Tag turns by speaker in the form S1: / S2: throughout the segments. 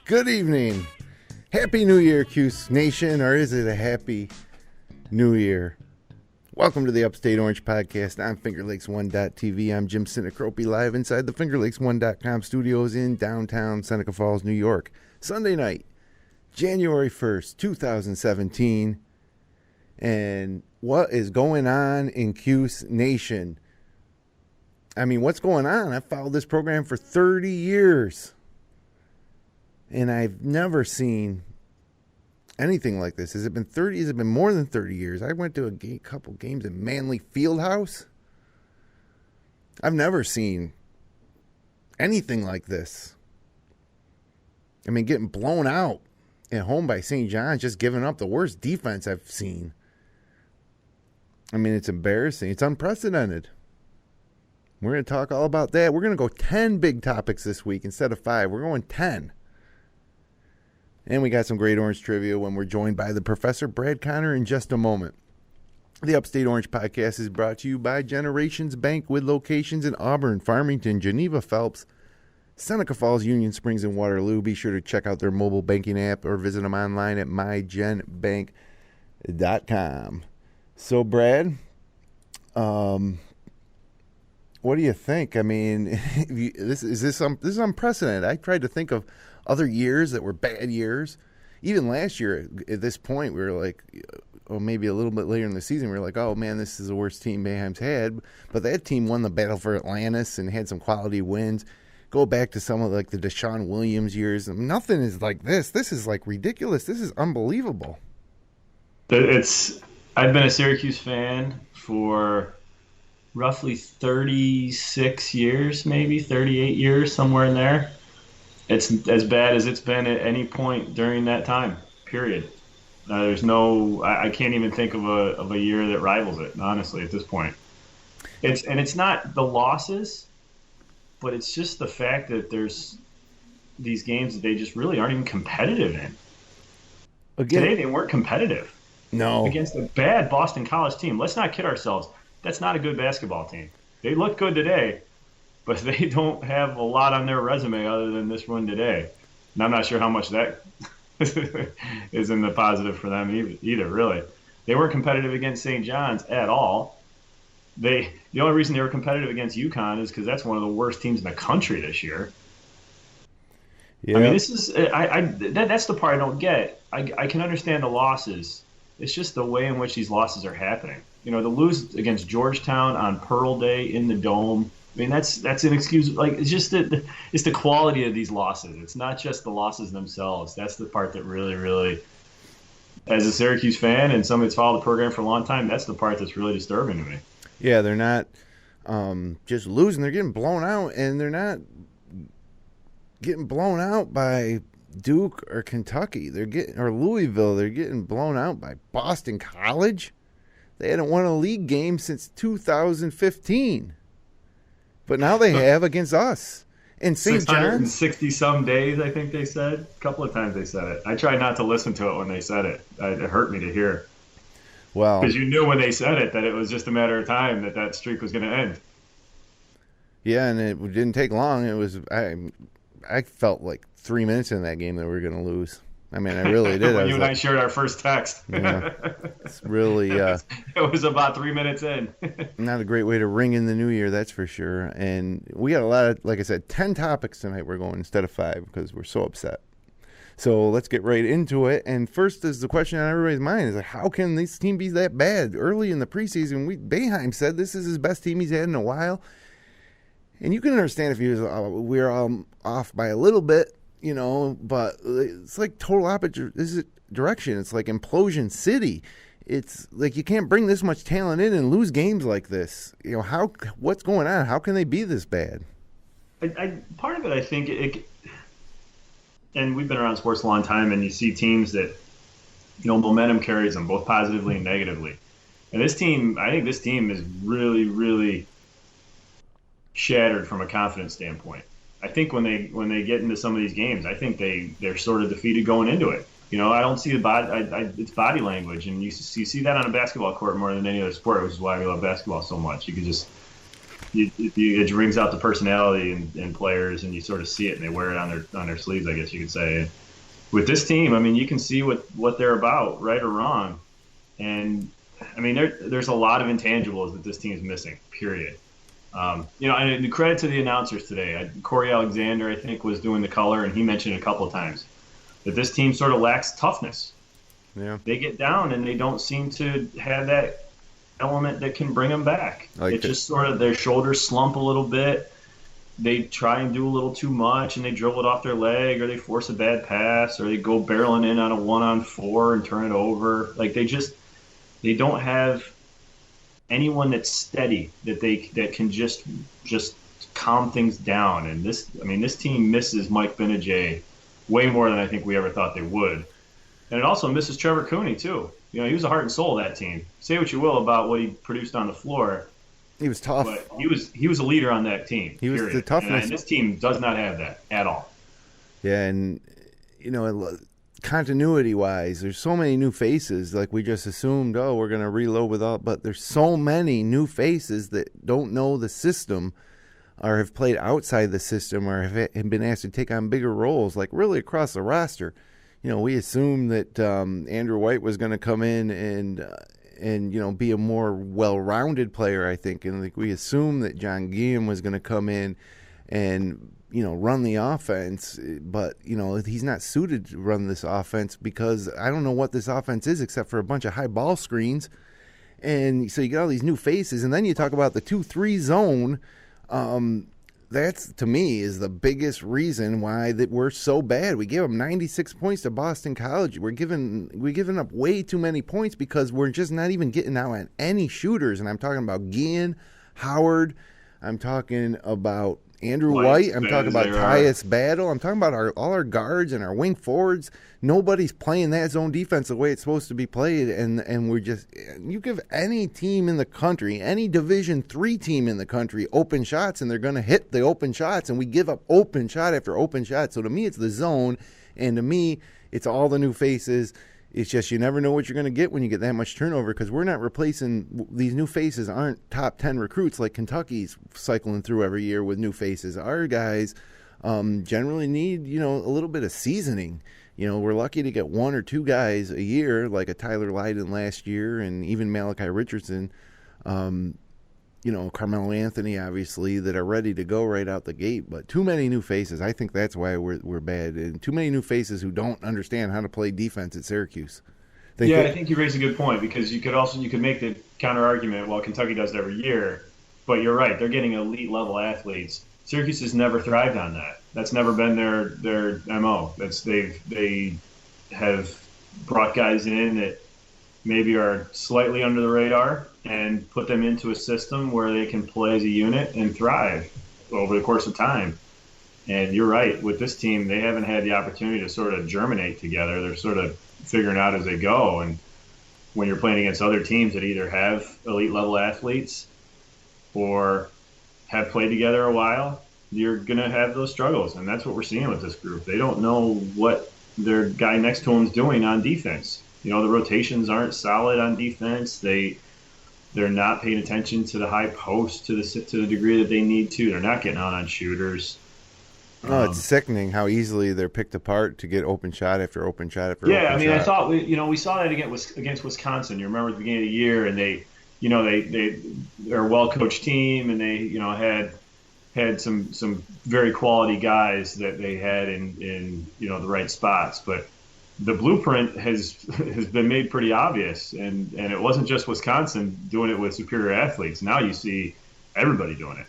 S1: Good evening. Happy New Year, Cuse Nation, or is it a Happy New Year? Welcome to the Upstate Orange Podcast on FingerLakes1.tv. I'm Jim Sinacropi, live inside the FingerLakes1.com studios in downtown Seneca Falls, New York. Sunday night, January 1st, 2017. And what is going on in Cuse Nation? I mean, what's going on? I've followed this program for 30 years. And I've never seen anything like this. Has it been 30? Has it been more than 30 years? I went to a couple games in Manley Fieldhouse. I've never seen anything like this. I mean, getting blown out at home by St. John's, just giving up the worst defense I've seen. I mean, it's embarrassing. It's unprecedented. We're going to talk all about that. We're going to go 10 big topics this week instead of 5. We're going 10. And we got some great Orange trivia when we're joined by the Professor Brad Connor in just a moment. The Upstate Orange Podcast is brought to you by Generations Bank with locations in Auburn, Farmington, Geneva, Phelps, Seneca Falls, Union Springs, and Waterloo. Be sure to check out their mobile banking app or visit them online at mygenbank.com. So, Brad, what do you think? I mean, this is unprecedented. I tried to think of other years that were bad years. Even last year, at this point, we were like, or maybe a little bit later in the season, we were like, oh, man, this is the worst team Boeheim's had. But that team won the battle for Atlantis and had some quality wins. Go back to some of like the Deshaun Williams years. Nothing is like this. This is like ridiculous. This is unbelievable.
S2: I've been a Syracuse fan for roughly 36 years, maybe 38 years, somewhere in there. It's as bad as it's been at any point during that time, period. I can't even think of a year that rivals it, honestly, at this point. It's not the losses, but it's just the fact that there's these games that they just really aren't even competitive in.
S1: Again,
S2: today they weren't competitive.
S1: No.
S2: Against a bad Boston College team. Let's not kid ourselves. That's not a good basketball team. They look good today, but they don't have a lot on their resume other than this one today. And I'm not sure how much that is in the positive for them either, really. They weren't competitive against St. John's at all. The only reason they were competitive against UConn is because that's one of the worst teams in the country this year. Yeah. I mean, this is that's the part I don't get. I can understand the losses. It's just the way in which these losses are happening. You know, to lose against Georgetown on Pearl Day in the Dome, I mean, that's inexcusable. Like, it's just it's the quality of these losses. It's not just the losses themselves. That's the part that really, really, as a Syracuse fan and somebody that's followed the program for a long time, that's the part that's really disturbing to me.
S1: Yeah, they're not just losing. They're getting blown out, and they're not getting blown out by Duke or Kentucky. Or Louisville. They're getting blown out by Boston College. They hadn't won a league game since 2015. But now they have against us. And St. John's.
S2: 660-some days, I think they said. A couple of times they said it. I tried not to listen to it when they said it. It hurt me to hear.
S1: Well,
S2: because you knew when they said it that it was just a matter of time that streak was going to end.
S1: Yeah, and it didn't take long. It was I felt like 3 minutes in that game that we were going to lose. I mean, I really did.
S2: When you and I shared our first text.
S1: Yeah, it's really.
S2: It was about 3 minutes in.
S1: Not a great way to ring in the new year, that's for sure. And we got a lot of, like I said, 10 topics tonight we're going instead of 5 because we're so upset. So let's get right into it. And first is the question on everybody's mind is like, how can this team be that bad? Early in the preseason, Boeheim said this is his best team he's had in a while. And you can understand if we're off by a little bit. You know, but it's like total opposite direction. It's like implosion city. It's like you can't bring this much talent in and lose games like this. You know, what's going on? How can they be this bad?
S2: Part of it, I think, and we've been around sports a long time, and you see teams that momentum carries them both positively and negatively. And this team, I think this team is really, really shattered from a confidence standpoint. I think when they get into some of these games, I think they're sort of defeated going into it. I don't see the body. It's body language, and you see that on a basketball court more than any other sport, which is why we love basketball so much. You can just it brings out the personality in players, and you sort of see it, and they wear it on their sleeves, I guess you could say. With this team, I mean, you can see what they're about, right or wrong, and I mean, there's a lot of intangibles that this team is missing. Period. And credit to the announcers today. Corey Alexander, I think, was doing the color, and he mentioned it a couple of times that this team sort of lacks toughness.
S1: Yeah.
S2: They get down, and they don't seem to have that element that can bring them back. It's just sort of their shoulders slump a little bit. They try and do a little too much, and they dribble it off their leg, or they force a bad pass, or they go barreling in on a 1-on-4 and turn it over. Like they don't have anyone that's steady that can just calm things down. And this team misses Mike Benajay way more than I think we ever thought they would. And it also misses Trevor Cooney too. He was the heart and soul of that team. Say what you will about what he produced on the floor.
S1: He was tough.
S2: But he was a leader on that team.
S1: He was the toughness.
S2: And this team does not have that at all.
S1: Yeah, and continuity-wise, there's so many new faces. Like, we just assumed, we're going to reload with all, but there's so many new faces that don't know the system or have played outside the system or have been asked to take on bigger roles, like really across the roster. We assumed that Andrew White was going to come in and be a more well-rounded player, I think. And we assumed that John Guillen was going to come in and run the offense, but he's not suited to run this offense because I don't know what this offense is except for a bunch of high ball screens. And so you get all these new faces, and then you talk about the 2-3 zone. That's, to me, is the biggest reason why that we're so bad. We gave them 96 points to Boston College. We're giving up way too many points because we're just not even getting out on any shooters. And I'm talking about Guillen, Howard. I'm talking about Andrew White. I'm talking about Tyus Battle. I'm talking about all our guards and our wing forwards. Nobody's playing that zone defense the way it's supposed to be played, and we're just – you give any team in the country, any Division III team in the country open shots, and they're going to hit the open shots, and we give up open shot after open shot. So to me, it's the zone, and to me, it's all the new faces. It's just you never know what you're going to get when you get that much turnover because we're not replacing – these new faces aren't top 10 recruits like Kentucky's cycling through every year with new faces. Our guys generally need, a little bit of seasoning. We're lucky to get one or two guys a year like a Tyler Lydon last year and even Malachi Richardson, Carmelo Anthony, obviously, that are ready to go right out the gate. But too many new faces. I think that's why we're bad. And too many new faces who don't understand how to play defense at Syracuse.
S2: I think you raise a good point because you could make the counter argument, well, Kentucky does it every year. But you're right. They're getting elite level athletes. Syracuse has never thrived on that. That's never been their MO. They have brought guys in that maybe are slightly under the radar and put them into a system where they can play as a unit and thrive over the course of time. And you're right. With this team, they haven't had the opportunity to sort of germinate together. They're sort of figuring out as they go. And when you're playing against other teams that either have elite level athletes or have played together a while, you're going to have those struggles. And that's what we're seeing with this group. They don't know what their guy next to them is doing on defense. The rotations aren't solid on defense. They're not paying attention to the high post to the degree that they need to. They're not getting out on shooters.
S1: Oh, it's sickening how easily they're picked apart to get open shot after open shot after open shot.
S2: Yeah, I mean, I thought we saw that against Wisconsin. You remember at the beginning of the year, and they're a well-coached team, and they had some very quality guys that they had in the right spots. But the blueprint has been made pretty obvious, and it wasn't just Wisconsin doing it with superior athletes. Now you see everybody doing it.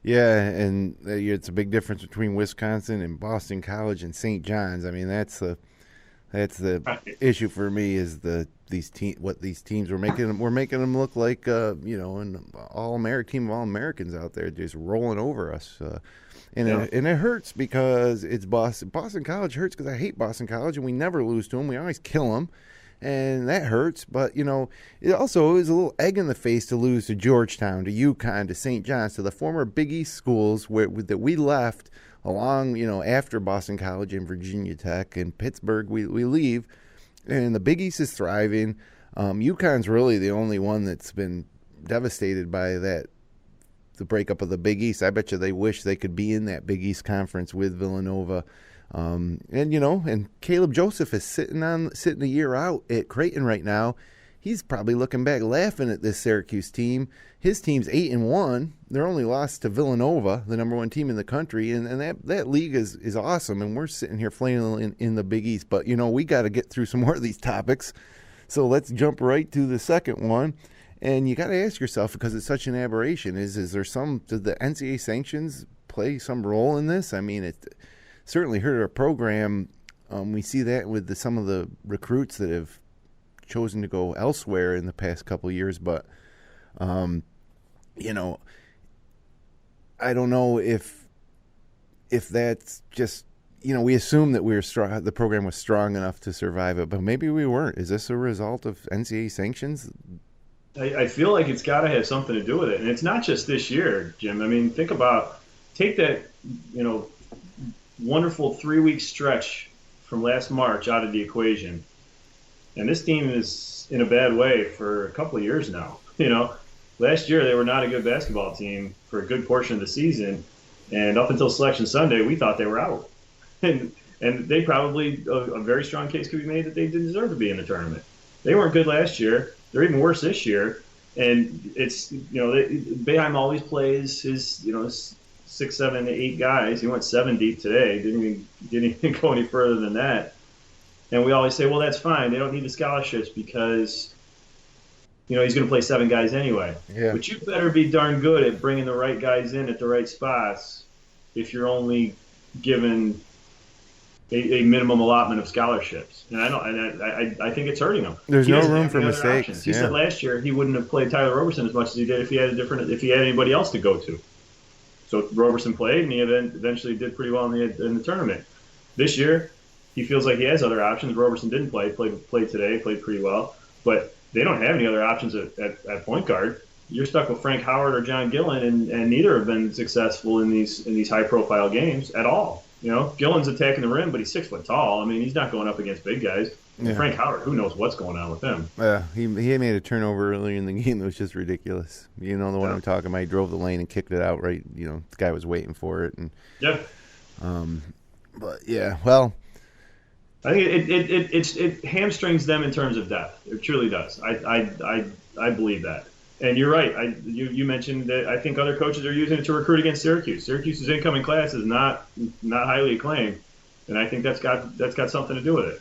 S1: Yeah, and it's a big difference between Wisconsin and Boston College and St. John's. I mean, that's That's the issue for me is what these teams were making them. We're making them look like an all-American team of all-Americans out there just rolling over us. And it hurts because it's Boston. Boston College hurts because I hate Boston College, and we never lose to them. We always kill them, and that hurts. But, it also is a little egg in the face to lose to Georgetown, to UConn, to St. John's, to the former Big East schools that we left along, after Boston College and Virginia Tech and Pittsburgh. We leave, and the Big East is thriving. UConn's really the only one that's been devastated by the breakup of the Big East. I bet you they wish they could be in that Big East conference with Villanova. And Caleb Joseph is sitting a year out at Creighton right now. He's probably looking back laughing at this Syracuse team. His team's 8-1. They're only lost to Villanova, the number one team in the country, and that league is awesome. And we're sitting here flailing in the Big East. But we got to get through some more of these topics. So let's jump right to the second one. And you got to ask yourself, because it's such an aberration, did the NCAA sanctions play some role in this? I mean, it certainly hurt our program. We see that with some of the recruits that have chosen to go elsewhere in the past couple of years. But, I don't know if that's just, we assume that we were strong, the program was strong enough to survive it, but maybe we weren't. Is this a result of NCAA sanctions?
S2: I feel like it's got to have something to do with it. And it's not just this year, Jim. I mean, take that, wonderful 3-week stretch from last March out of the equation. And this team is in a bad way for a couple of years now. Last year they were not a good basketball team for a good portion of the season. And up until Selection Sunday, we thought they were out. And they probably, a very strong case could be made that they didn't deserve to be in the tournament. They weren't good last year. They're even worse this year, and it's Boeheim always plays his 6, 7, 8 guys. He went 7 deep today. Didn't even go any further than that. And we always say, well, that's fine. They don't need the scholarships because he's going to play 7 guys anyway.
S1: Yeah.
S2: But you better be darn good at bringing the right guys in at the right spots if you're only given a minimum allotment of scholarships, and I think it's hurting him.
S1: There's no room for mistakes.
S2: Options. He said last year he wouldn't have played Tyler Roberson as much as he did if he had anybody else to go to. So Roberson played, and he eventually did pretty well in the tournament. This year, he feels like he has other options. Roberson didn't play. Played today. Played pretty well, but they don't have any other options at point guard. You're stuck with Frank Howard or John Gillen, and neither have been successful in these high profile games at all. Gillen's attacking the rim, but he's 6 foot tall. I mean, he's not going up against big guys. Yeah. Frank Howard, who knows what's going on with him? Yeah,
S1: he made a turnover earlier in the game that was just ridiculous. The one I'm talking about. He drove the lane and kicked it out right. The guy was waiting for it. And but yeah, well,
S2: I think it hamstrings them in terms of depth. It truly does. I believe that. And you're right. You mentioned that I think other coaches are using it to recruit against Syracuse. Syracuse's incoming class is not highly acclaimed, and I think that's got something to do with it.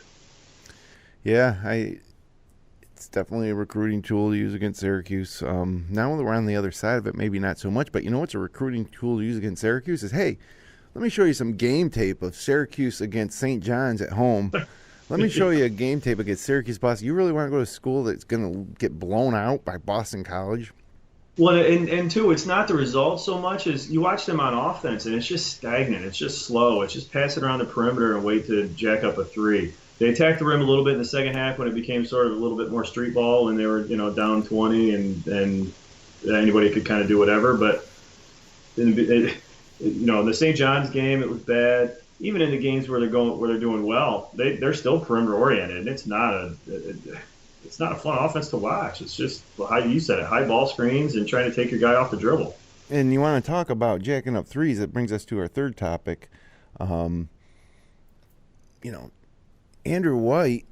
S1: Yeah, it's definitely a recruiting tool to use against Syracuse. Now that we're on the other side of it, maybe not so much. But what's a recruiting tool to use against Syracuse is, hey, let me show you some game tape of Syracuse against St. John's at home. Let me show you a game tape against Syracuse Boston. You really want to go to school that's going to get blown out by Boston College?
S2: Well, and two, it's not the results so much as you watch them on offense, and it's just stagnant. It's just slow. It's just pass it around the perimeter and wait to jack up a 3. They attacked the rim a little bit in the second half when it became sort of a little bit more street ball when they were down 20 and anybody could kind of do whatever. But in the St. John's game, it was bad. Even in the games where they're doing well, they're still perimeter oriented, and it's not a fun offense to watch. It's just how you said it, high ball screens and trying to take your guy off the dribble.
S1: And you want to talk about jacking up threes? That brings us to our third topic. Andrew White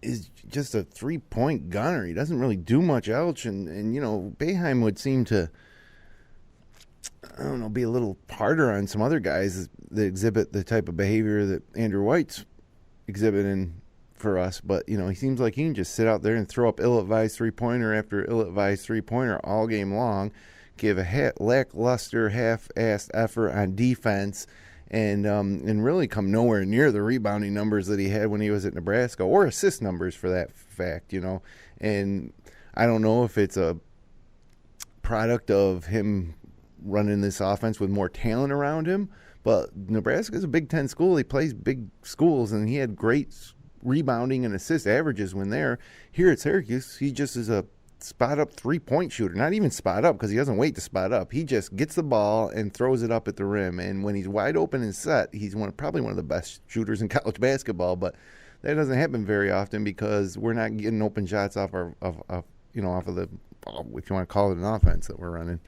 S1: is just a 3-point gunner. He doesn't really do much else, and Boeheim would seem to, be a little harder on some other guys that exhibit the type of behavior that Andrew White's exhibiting for us. But, he seems like he can just sit out there and throw up ill-advised three-pointer after ill-advised three-pointer all game long, give a lackluster, half-assed effort on defense, and really come nowhere near the rebounding numbers that he had when he was at Nebraska, or assist numbers for that fact, And I don't know if it's a product of him running this offense with more talent around him, but Nebraska's a Big Ten school. He plays big schools, and he had great rebounding and assist averages when there. Here at Syracuse, he just is a spot-up three-point shooter. Not even spot-up, because he doesn't wait to spot up. He just gets the ball and throws it up at the rim, and when he's wide open and set, he's probably one of the best shooters in college basketball, but that doesn't happen very often because we're not getting open shots off of the, if you want to call it an offense that we're running.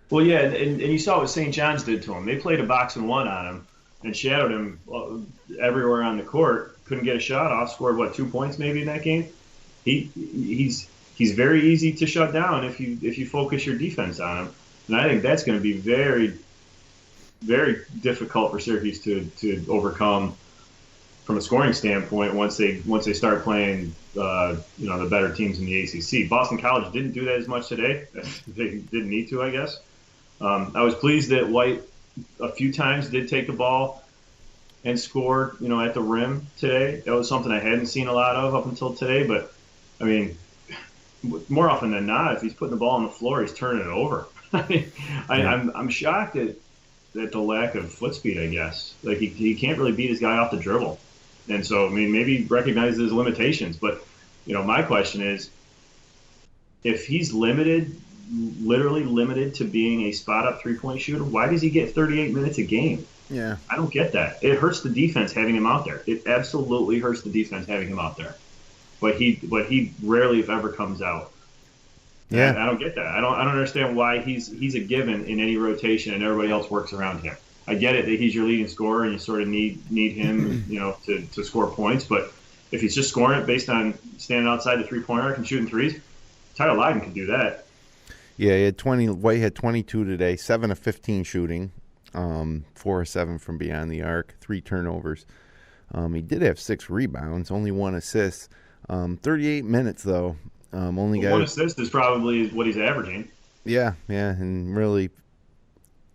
S2: Well, yeah, and you saw what St. John's did to him. They played a box and one on him and shadowed him everywhere on the court. Couldn't get a shot off. Scored 2 points maybe in that game. He's very easy to shut down if you focus your defense on him. And I think that's going to be very, very difficult for Syracuse to overcome from a scoring standpoint once they start playing the better teams in the ACC. Boston College didn't do that as much today. They didn't need to, I guess. I was pleased that White a few times did take the ball and score, at the rim today. That was something I hadn't seen a lot of up until today. But, I mean, more often than not, if he's putting the ball on the floor, he's turning it over. I'm shocked at the lack of foot speed, I guess. Like, he can't really beat his guy off the dribble. And so, I mean, maybe recognize his limitations. But, my question is, if he's literally limited to being a spot-up three-point shooter, why does he get 38 minutes a game?
S1: Yeah.
S2: I don't get that. It hurts the defense having him out there. It absolutely hurts the defense having him out there. But he rarely, if ever, comes out.
S1: Yeah.
S2: And I don't get that. I don't understand why he's a given in any rotation and everybody else works around him. I get it that he's your leading scorer and you sort of need him, to score points. But if he's just scoring it based on standing outside the three-point arc and shooting threes, Tyler Lydon can do that.
S1: Yeah, he had 20. White had 22 today, 7 of 15 shooting, 4 of 7 from beyond the arc, 3 turnovers. He did have 6 rebounds, only 1 assist. 38 minutes though. Only got
S2: 1 assist is probably what he's averaging.
S1: Yeah, and really,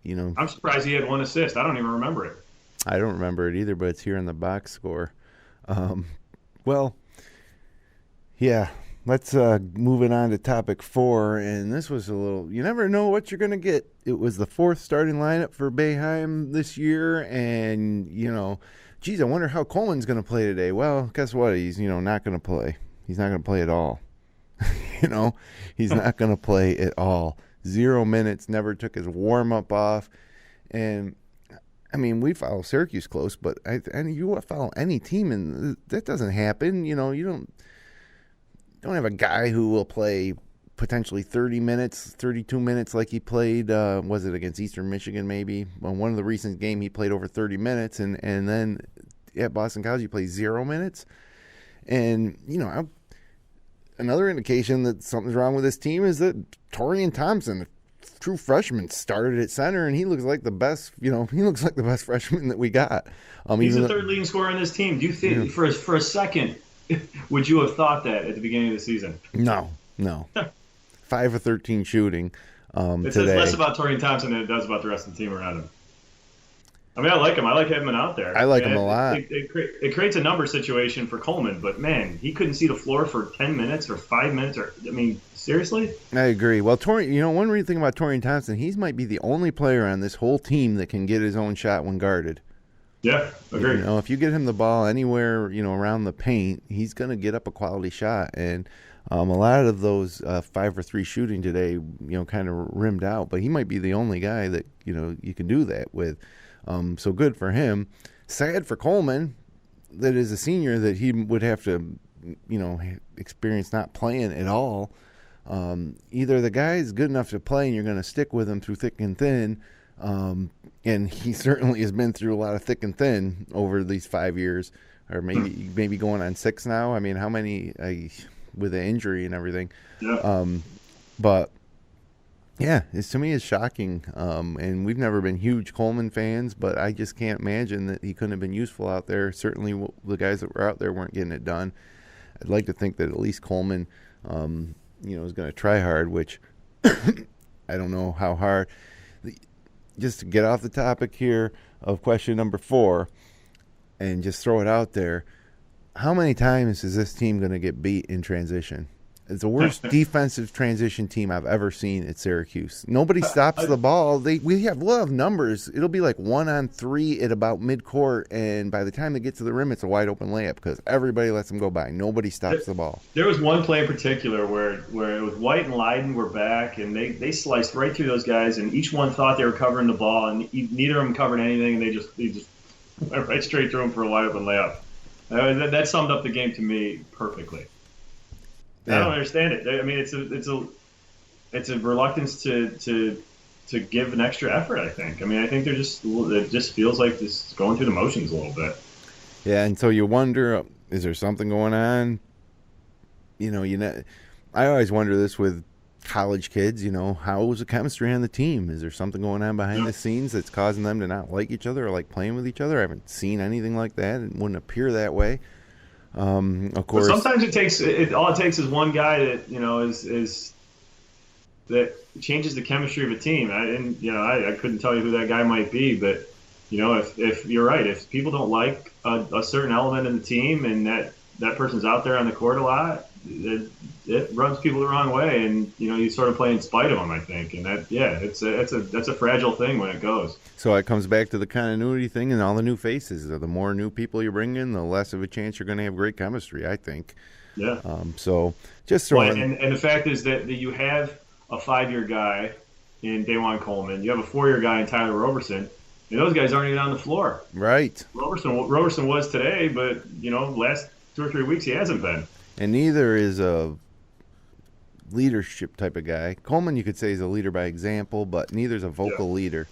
S2: I'm surprised he had 1 assist. I don't even remember it.
S1: I don't remember it either, but it's here in the box score. Well, yeah. Let's move it on to topic 4, and this was a little. You never know what you're going to get. It was the 4th starting lineup for Boeheim this year, and geez, I wonder how Coleman's going to play today. Well, guess what? He's not going to play. He's not going to play at all. He's not going to play at all. 0 minutes. Never took his warm up off, and I mean we follow Syracuse close, but you follow any team, and that doesn't happen. You don't have a guy who will play potentially 30 minutes, 32 minutes like he played, was it against Eastern Michigan maybe? Well, one of the recent games he played over 30 minutes, and then at Boston College he played 0 minutes. And, another indication that something's wrong with this team is that Torian Thompson, a true freshman, started at center, and he looks like the best, he looks like the best freshman that we got.
S2: He's the third leading scorer on this team. Do you think, for a second, would you have thought that at the beginning of the season?
S1: No. 5 of 13 shooting
S2: it
S1: today.
S2: says less about Torian Thompson than it does about the rest of the team around him. I mean, I like him. I like having him out there.
S1: I like him a lot.
S2: It creates a number situation for Coleman, but, man, he couldn't see the floor for 10 minutes or 5 minutes. Seriously?
S1: I agree. Well, one thing about Torian Thompson, he might be the only player on this whole team that can get his own shot when guarded.
S2: Yeah, agreed.
S1: If you get him the ball anywhere, around the paint, he's going to get up a quality shot. And a lot of those 5 for 3 shooting today, kind of rimmed out. But he might be the only guy that, you can do that with. So good for him. Sad for Coleman that is a senior that he would have to, experience not playing at all. Either the guy's good enough to play and you're going to stick with him through thick and thin, and he certainly has been through a lot of thick and thin over these 5 years, or maybe going on 6 now. I mean, how many with the injury and everything?
S2: Yeah.
S1: But yeah, to me it's shocking. And we've never been huge Coleman fans, but I just can't imagine that he couldn't have been useful out there. Certainly, the guys that were out there weren't getting it done. I'd like to think that at least Coleman, is going to try hard, which I don't know how hard. just to get off the topic here of question number 4 and just throw it out there, how many times is this team going to get beat in transition? It's the worst defensive transition team I've ever seen at Syracuse. Nobody stops the ball. We'll have numbers. It'll be like 1 on 3 at about midcourt, and by the time they get to the rim, it's a wide open layup because everybody lets them go by. Nobody stops the ball.
S2: There was one play in particular where it was White and Leiden were back, and they sliced right through those guys, and each one thought they were covering the ball, and neither of them covered anything, and they just went right straight through them for a wide open layup. That summed up the game to me perfectly. I don't understand it. I mean, it's a reluctance to give an extra effort, I think. I mean, I think it just feels like this going through the motions a little bit.
S1: Yeah, and so you wonder, is there something going on? I always wonder this with college kids, how was the chemistry on the team? Is there something going on behind the scenes that's causing them to not like each other or like playing with each other? I haven't seen anything like that. It wouldn't appear that way. Of course,
S2: but sometimes all it takes is one guy that is that changes the chemistry of a team. I couldn't tell you who that guy might be, but if you're right, if people don't like a certain element in the team and that person's out there on the court a lot, it rubs people the wrong way, and you sort of play in spite of them, I think, and that's a fragile thing when it goes.
S1: So it comes back to the continuity thing and all the new faces. The more new people you bring in, the less of a chance you're going to have great chemistry, I think.
S2: Yeah.
S1: So just throwing.
S2: And the fact is that you have a 5-year guy in Dajuan Coleman, you have a 4-year guy in Tyler Roberson, and those guys aren't even on the floor.
S1: Right.
S2: Roberson was today, but last 2 or 3 weeks he hasn't been.
S1: And neither is a leadership type of guy. Coleman, you could say, is a leader by example, but neither's a vocal leader.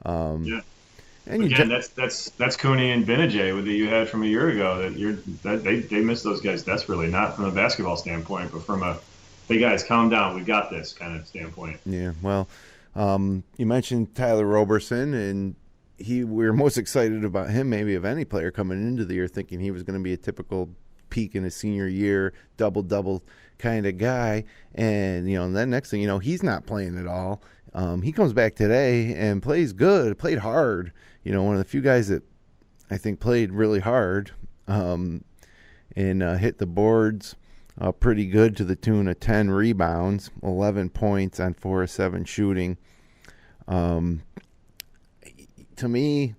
S2: And again, that's Cooney and Benajay that you had from a year ago. They miss those guys desperately, not from a basketball standpoint, but from a hey guys, calm down, we got this kind of standpoint.
S1: Yeah, well, you mentioned Tyler Roberson, and we were most excited about him maybe of any player coming into the year, thinking he was going to be a typical peak in his senior year, double kind of guy, and then next thing he's not playing at all. He comes back today and plays good, played hard. One of the few guys that I think played really hard, and hit the boards pretty good to the tune of 10 rebounds, 11 points on 4 of 7 shooting. To me,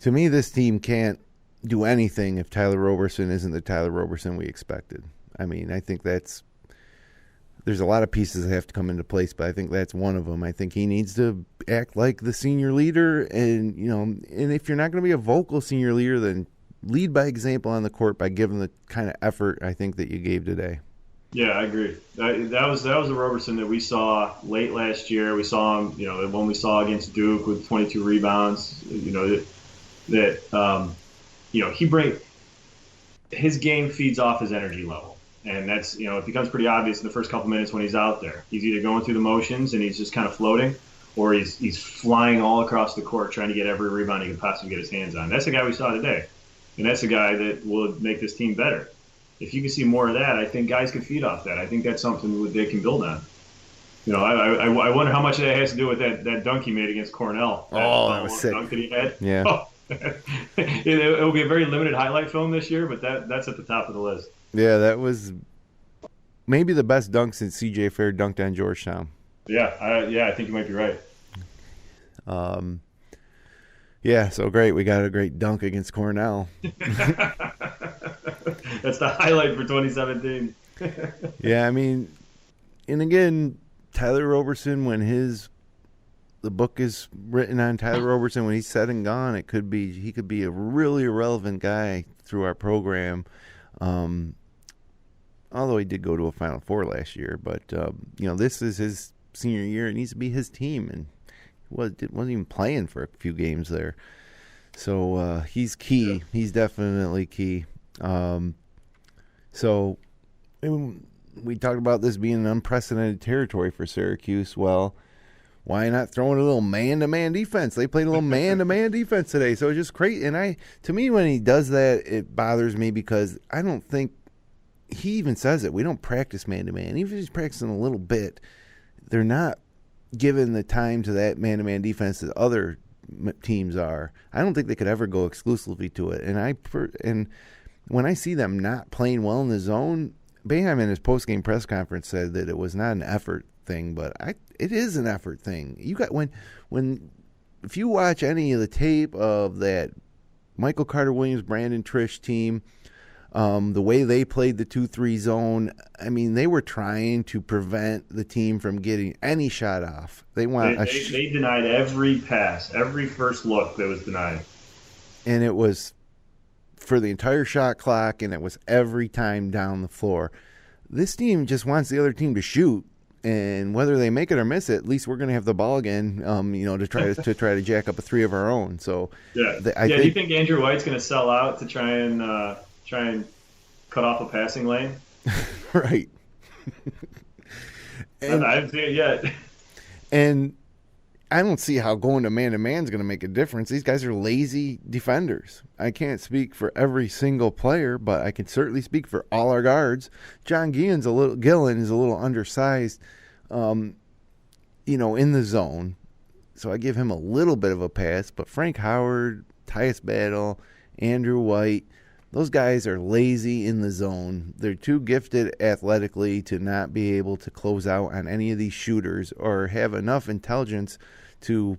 S1: this team can't do anything if Tyler Roberson isn't the Tyler Roberson we expected. I mean, I think there's a lot of pieces that have to come into place, but I think that's one of them. I think he needs to act like the senior leader, and and if you're not going to be a vocal senior leader, then lead by example on the court by giving the kind of effort I think that you gave today.
S2: Yeah, I agree. That was the Roberson that we saw late last year. We saw him, the one we saw against Duke with 22 rebounds. His game feeds off his energy level. And that's, it becomes pretty obvious in the first couple minutes when he's out there. He's either going through the motions and he's just kind of floating, or he's flying all across the court trying to get every rebound he can possibly get his hands on. That's the guy we saw today. And that's a guy that will make this team better. If you can see more of that, I think guys can feed off that. I think that's something they can build on. I wonder how much of that has to do with that dunk he made against Cornell.
S1: That was sick.
S2: Dunk that he had.
S1: Yeah.
S2: It will be a very limited highlight film this year, but that's at the top of the list.
S1: Yeah, that was maybe the best dunk since C.J. Fair dunked on Georgetown.
S2: Yeah, I think you might be right.
S1: Yeah, so great. We got a great dunk against Cornell.
S2: That's the highlight for 2017.
S1: Yeah, I mean, and again, Tyler Roberson, when the book is written on Tyler Roberson, when he's said and gone, he could be a really irrelevant guy through our program. Although he did go to a Final Four last year, but this is his senior year. It needs to be his team, and he wasn't even playing for a few games there. So he's key. Yeah. He's definitely key. So we talked about this being an unprecedented territory for Syracuse. Well, why not throw in a little man-to-man defense? They played a little man-to-man defense today, so it's just crazy. And to me, when he does that, it bothers me because I don't think he even says it. We don't practice man-to-man. Even if he's practicing a little bit, they're not given the time to that man-to-man defense that other teams are, I don't think they could ever go exclusively to it. And when I see them not playing well in the zone, Boeheim in his post-game press conference said that it was not an effort thing, but it is an effort thing. You got if you watch any of the tape of that Michael Carter Williams, Brandon Trish team, the way they played the 2-3 zone, I mean, they were trying to prevent the team from getting any shot off. They
S2: denied every pass, every first look that was denied.
S1: And it was for the entire shot clock, and it was every time down the floor. This team just wants the other team to shoot, and whether they make it or miss it, at least we're going to have the ball again, to try to jack up a three of our own. So
S2: yeah, do you think Andrew White's going to sell out to try and cut off a passing lane?
S1: Right.
S2: I haven't seen it yet.
S1: And I don't see how going to man-to-man is going to make a difference. These guys are lazy defenders. I can't speak for every single player, but I can certainly speak for all our guards. John Gillen is a little undersized, in the zone. So I give him a little bit of a pass. But Frank Howard, Tyus Battle, Andrew White, those guys are lazy in the zone. They're too gifted athletically to not be able to close out on any of these shooters or have enough intelligence to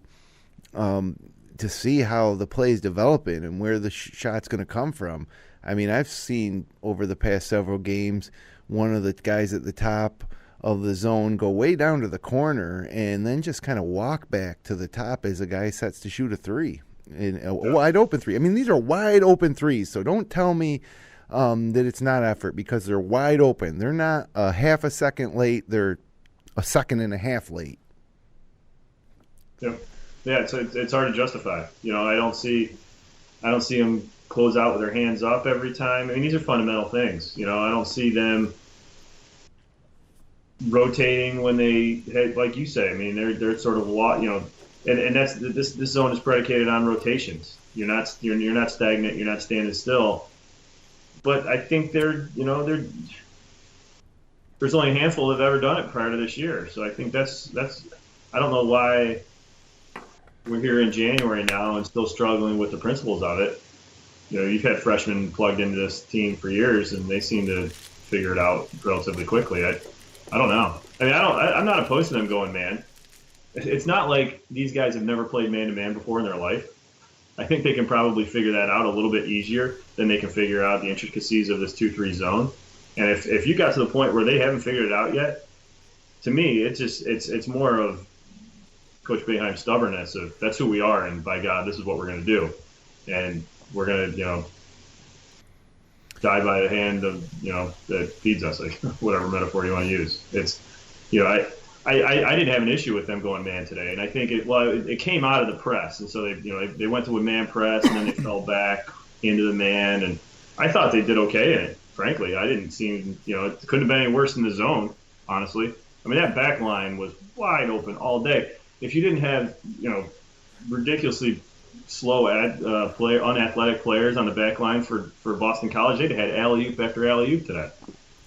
S1: see how the play is developing and where the shot's going to come from. I mean, I've seen over the past several games one of the guys at the top of the zone go way down to the corner and then just kind of walk back to the top as a guy sets to shoot a three. In a wide open three. I mean, these are wide open threes, so don't tell me that it's not effort because they're wide open. They're not a half a second late. They're a second and a half late.
S2: Yeah, it's hard to justify. I don't see them close out with their hands up every time. I mean, these are fundamental things. I don't see them rotating when they, like you say. I mean, they're sort of And that's this zone is predicated on rotations. You're not stagnant. You're not standing still. But I think there's only a handful that have ever done it prior to this year. So I think that's I don't know why we're here in January now and still struggling with the principles of it. You've had freshmen plugged into this team for years, and they seem to figure it out relatively quickly. I don't know. I mean, I'm not opposed to them going man. It's not like these guys have never played man-to-man before in their life. I think they can probably figure that out a little bit easier than they can figure out the intricacies of this 2-3 zone. And if you got to the point where they haven't figured it out yet, to me, it's more of Coach Boeheim's stubbornness of that's who we are, and by God, this is what we're going to do. And we're going to, die by the hand of, that feeds us, like whatever metaphor you want to use. It's, I didn't have an issue with them going man today, and I think it came out of the press, and so they went to a man press, and then they fell back into the man, and I thought they did okay in it. Frankly, I didn't see it couldn't have been any worse in the zone. Honestly, I mean that back line was wide open all day. If you didn't have ridiculously slow unathletic players on the back line for Boston College, they'd had alley-oop after alley-oop today.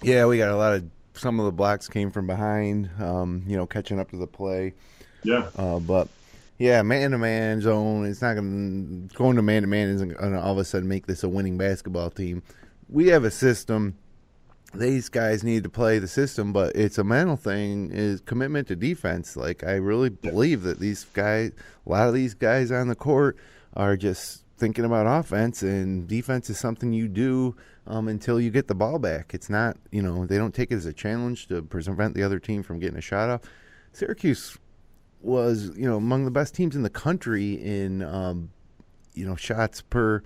S1: Yeah, we got some of the blocks came from behind, catching up to the play.
S2: Yeah.
S1: But, yeah, man-to-man zone, it's not going to man-to-man isn't going to all of a sudden make this a winning basketball team. We have a system. These guys need to play the system, but it's a mental thing, is commitment to defense. Like, I really believe that a lot of these guys on the court are just thinking about offense, and defense is something you do until you get the ball back. It's not, they don't take it as a challenge to prevent the other team from getting a shot off. Syracuse was, among the best teams in the country in, shots per,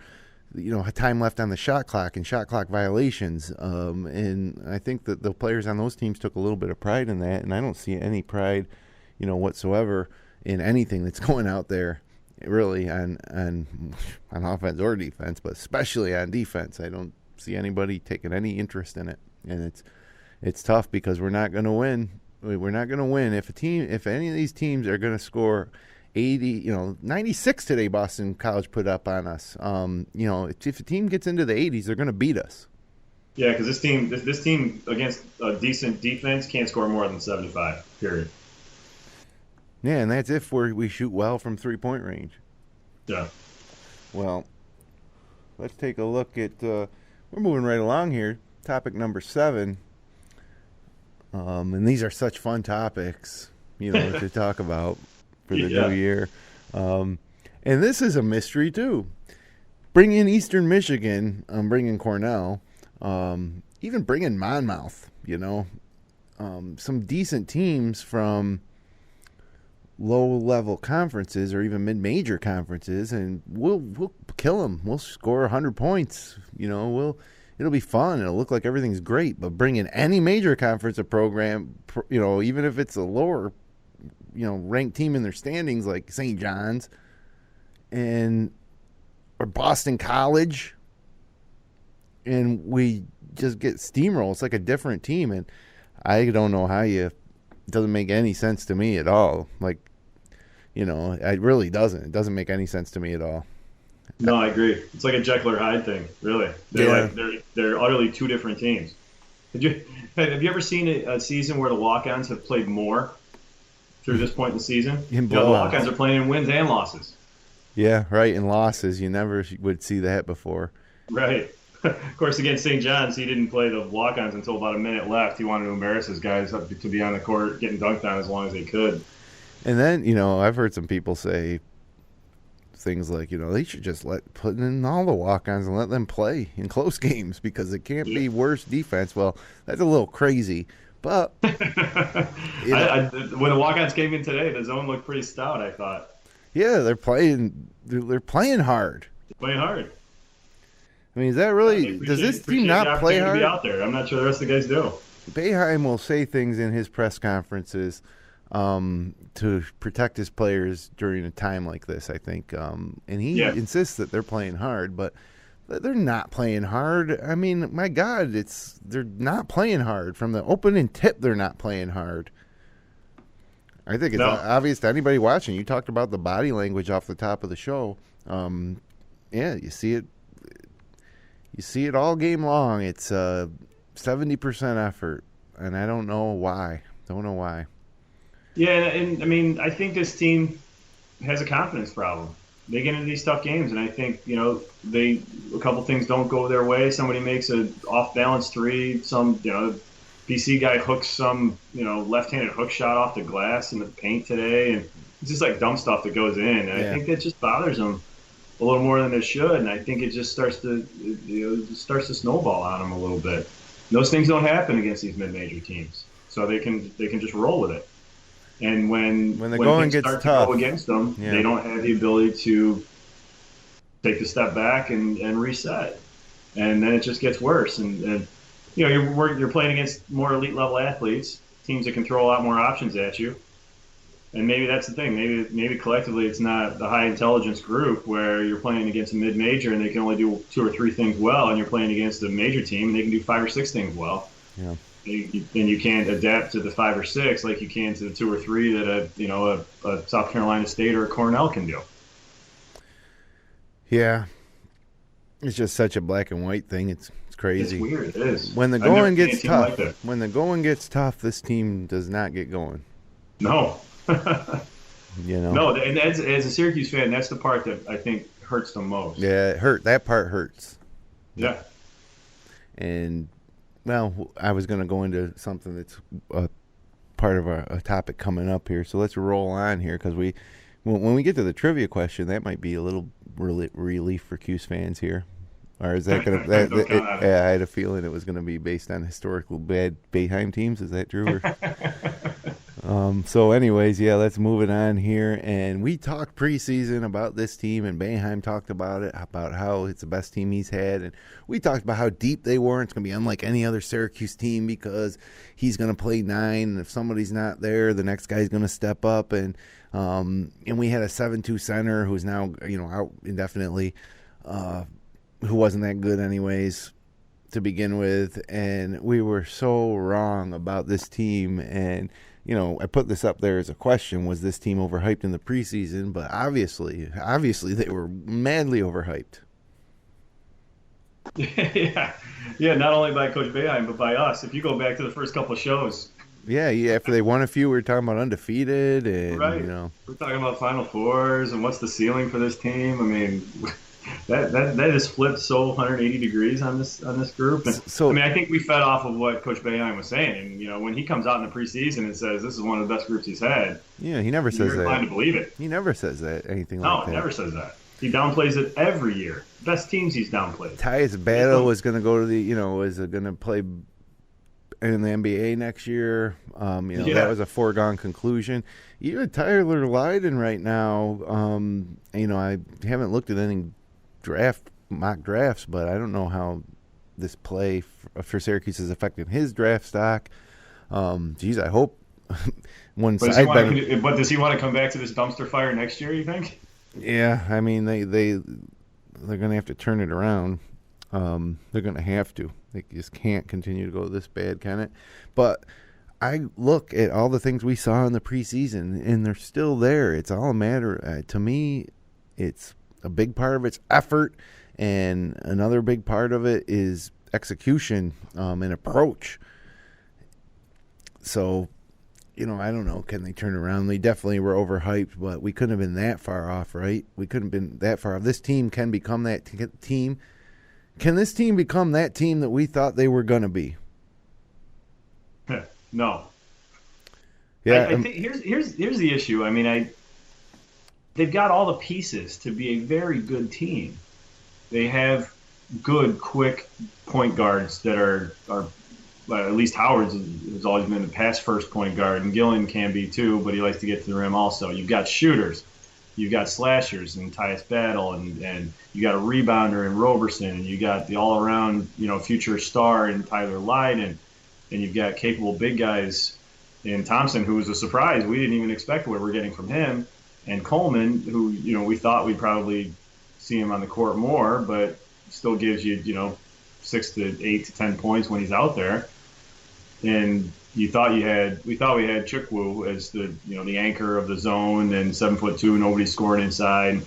S1: time left on the shot clock and shot clock violations. And I think that the players on those teams took a little bit of pride in that, and I don't see any pride, whatsoever in anything that's going out there. Really on offense or defense, but especially on defense. I don't see anybody taking any interest in it, and it's tough because we're not going to win. We're not going to win if any of these teams are going to score 80, 96 today. Boston College put up on us. If a team gets into the 80s, they're going to beat us.
S2: Yeah, because this team against a decent defense can't score more than 75. Period.
S1: Yeah, and that's if we shoot well from 3-point range.
S2: Yeah.
S1: Well, let's take a look at. We're moving right along here. Topic number 7. And these are such fun topics, to talk about for the new year. And this is a mystery too. Bring in Eastern Michigan. Bring in Cornell. Even bring in Monmouth. Some decent teams from low-level conferences or even mid-major conferences, and we'll kill them. We'll score 100 points. It'll be fun. It'll look like everything's great. But bring in any major conference or program, even if it's a lower, ranked team in their standings like St. John's or Boston College, and we just get steamrolled. It's like a different team, and I don't know how it doesn't make any sense to me at all. It really doesn't. It doesn't make any sense to me at all.
S2: No, I agree. It's like a Jekyll or Hyde thing, really. They're utterly two different teams. Have you ever seen a season where the walk-ons have played more through this point in the season? The walk-ons are playing in wins and losses.
S1: Yeah, right. In losses, you never would see that before.
S2: Right. Of course, against St. John's, he didn't play the walk-ons until about a minute left. He wanted to embarrass his guys to be on the court, getting dunked on as long as they could.
S1: And then, I've heard some people say things like, they should just put in all the walk-ons and let them play in close games because it can't be worse defense. Well, that's a little crazy, but
S2: when the walk-ons came in today, the zone looked pretty stout, I thought.
S1: Yeah, they're playing hard.
S2: Playing hard.
S1: I mean, is that really? Does this team not play hard?
S2: To be out there. I'm not sure the rest of the guys do.
S1: Boeheim will say things in his press conferences to protect his players during a time like this, I think. And he insists that they're playing hard, but they're not playing hard. I mean, my God, they're not playing hard. From the opening tip, they're not playing hard. I think it's obvious to anybody watching. You talked about the body language off the top of the show. You see it. You see it all game long. It's 70% effort, and I don't know why.
S2: Yeah, and I mean, I think this team has a confidence problem. They get into these tough games, and I think a couple things don't go their way. Somebody makes an off-balance three. Some BC guy hooks some left-handed hook shot off the glass in the paint today, and it's just like dumb stuff that goes in. And I think that just bothers them a little more than it should, and I think it just starts to snowball on them a little bit. And those things don't happen against these mid-major teams, so they can just roll with it. And when
S1: the going gets
S2: start
S1: tough
S2: to go against them, they don't have the ability to take the step back and reset, and then it just gets worse. And you're playing against more elite level athletes, teams that can throw a lot more options at you. And maybe that's the thing. Maybe collectively it's not the high intelligence group where you're playing against a mid-major and they can only do 2 or 3 things well, and you're playing against a major team and they can do 5 or 6 things well.
S1: Yeah.
S2: And you can't adapt to the 5 or 6 like you can to the 2 or 3 that a South Carolina State or a Cornell can do.
S1: Yeah. It's just such a black and white thing. It's crazy.
S2: It's weird. It is.
S1: When the going gets tough, this team does not get going.
S2: No. No, and as a Syracuse fan, that's the part that I think hurts the most.
S1: Yeah, it hurt. That part hurts.
S2: Yeah.
S1: And, well, I was going to go into something that's a part of a topic coming up here, so let's roll on here because when we get to the trivia question, that might be a little relief for Cuse fans here. Or is that going to? I had a feeling it was going to be based on historical bad Boeheim teams. Is that true? So anyways, let's move it on here. And we talked preseason about this team, and Boeheim talked about it, about how it's the best team he's had. And we talked about how deep they were. It's going to be unlike any other Syracuse team because he's going to play 9. And if somebody's not there, the next guy's going to step up. And we had a 7-2 center who's now, out indefinitely, who wasn't that good anyways to begin with. And we were so wrong about this team. And I put this up there as a question: was this team overhyped in the preseason? But obviously, they were madly overhyped.
S2: Yeah. Not only by Coach Boeheim, but by us. If you go back to the first couple of shows,
S1: Yeah, after they won a few, we were talking about undefeated, and
S2: Right. We're talking about Final Fours and what's the ceiling for this team. I mean, that has flipped so 180 degrees on this group. And
S1: So
S2: I mean, I think we fed off of what Coach Boeheim was saying. When he comes out in the preseason and says this is one of the best groups he's had,
S1: yeah, he never says
S2: you're
S1: that.
S2: inclined to believe it.
S1: He never says that anything
S2: No,
S1: like that.
S2: he never says that. He downplays it every year. Best teams he's downplayed.
S1: Tyus Battle was going to go to the, was going to play in the NBA next year. That was a foregone conclusion. Even Tyler Lydon right now, I haven't looked at any mock drafts, but I don't know how this play for Syracuse has affected his draft stock. I hope one
S2: but
S1: side.
S2: But does he want to come back to this dumpster fire next year, you think?
S1: Yeah, I mean, they're going to have to turn it around. They're going to have to. They just can't continue to go this bad, can it? But I look at all the things we saw in the preseason, and they're still there. It's all a matter. To me, it's a big part of it's effort, and another big part of it is execution and approach. So, I don't know. Can they turn around? They definitely were overhyped, but we couldn't have been that far off, right? We couldn't have been that far off. This team can become that team. Can this team become that team that we thought they were going to be?
S2: No.
S1: Yeah.
S2: I think here's the issue. I mean, they've got all the pieces to be a very good team. They have good, quick point guards that are at least Howard's has always been the pass first point guard, and Gillen can be too, but he likes to get to the rim also. You've got shooters. You've got slashers in Tyus Battle, and you got a rebounder in Roberson, and you got the all-around, future star in Tyler Lydon, and you've got capable big guys in Thompson, who was a surprise. We didn't even expect what we're getting from him, and Coleman, who we thought we'd probably see him on the court more, but still gives you 6 to 8 to 10 points when he's out there. And we thought we had Chukwu as the anchor of the zone, and 7'2", nobody's scoring inside,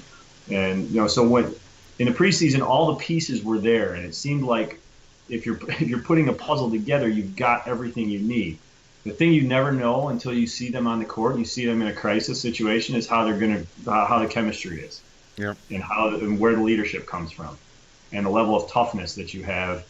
S2: and so when in the preseason all the pieces were there, and it seemed like if you're putting a puzzle together, you've got everything you need. The thing you never know until you see them on the court and you see them in a crisis situation is how the chemistry is, and where the leadership comes from, and the level of toughness that you have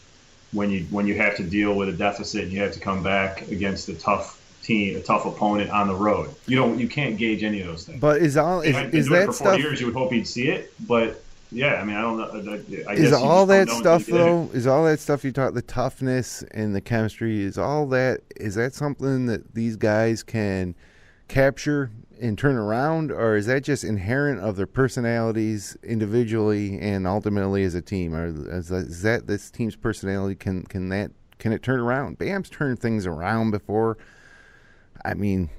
S2: when you have to deal with a deficit and you have to come back against a tough team, a tough opponent on the road. You can't gauge any of those things.
S1: But is that
S2: for 4 years? You would hope you'd see it, but yeah, I mean, I don't know.
S1: Is all that stuff though? Is all that stuff you talk, the toughness and the chemistry? Is that something that these guys can capture and turn around, or is that just inherent of their personalities individually and ultimately as a team? Or is that this team's personality? Can it turn around? Bam's turned things around before. I mean,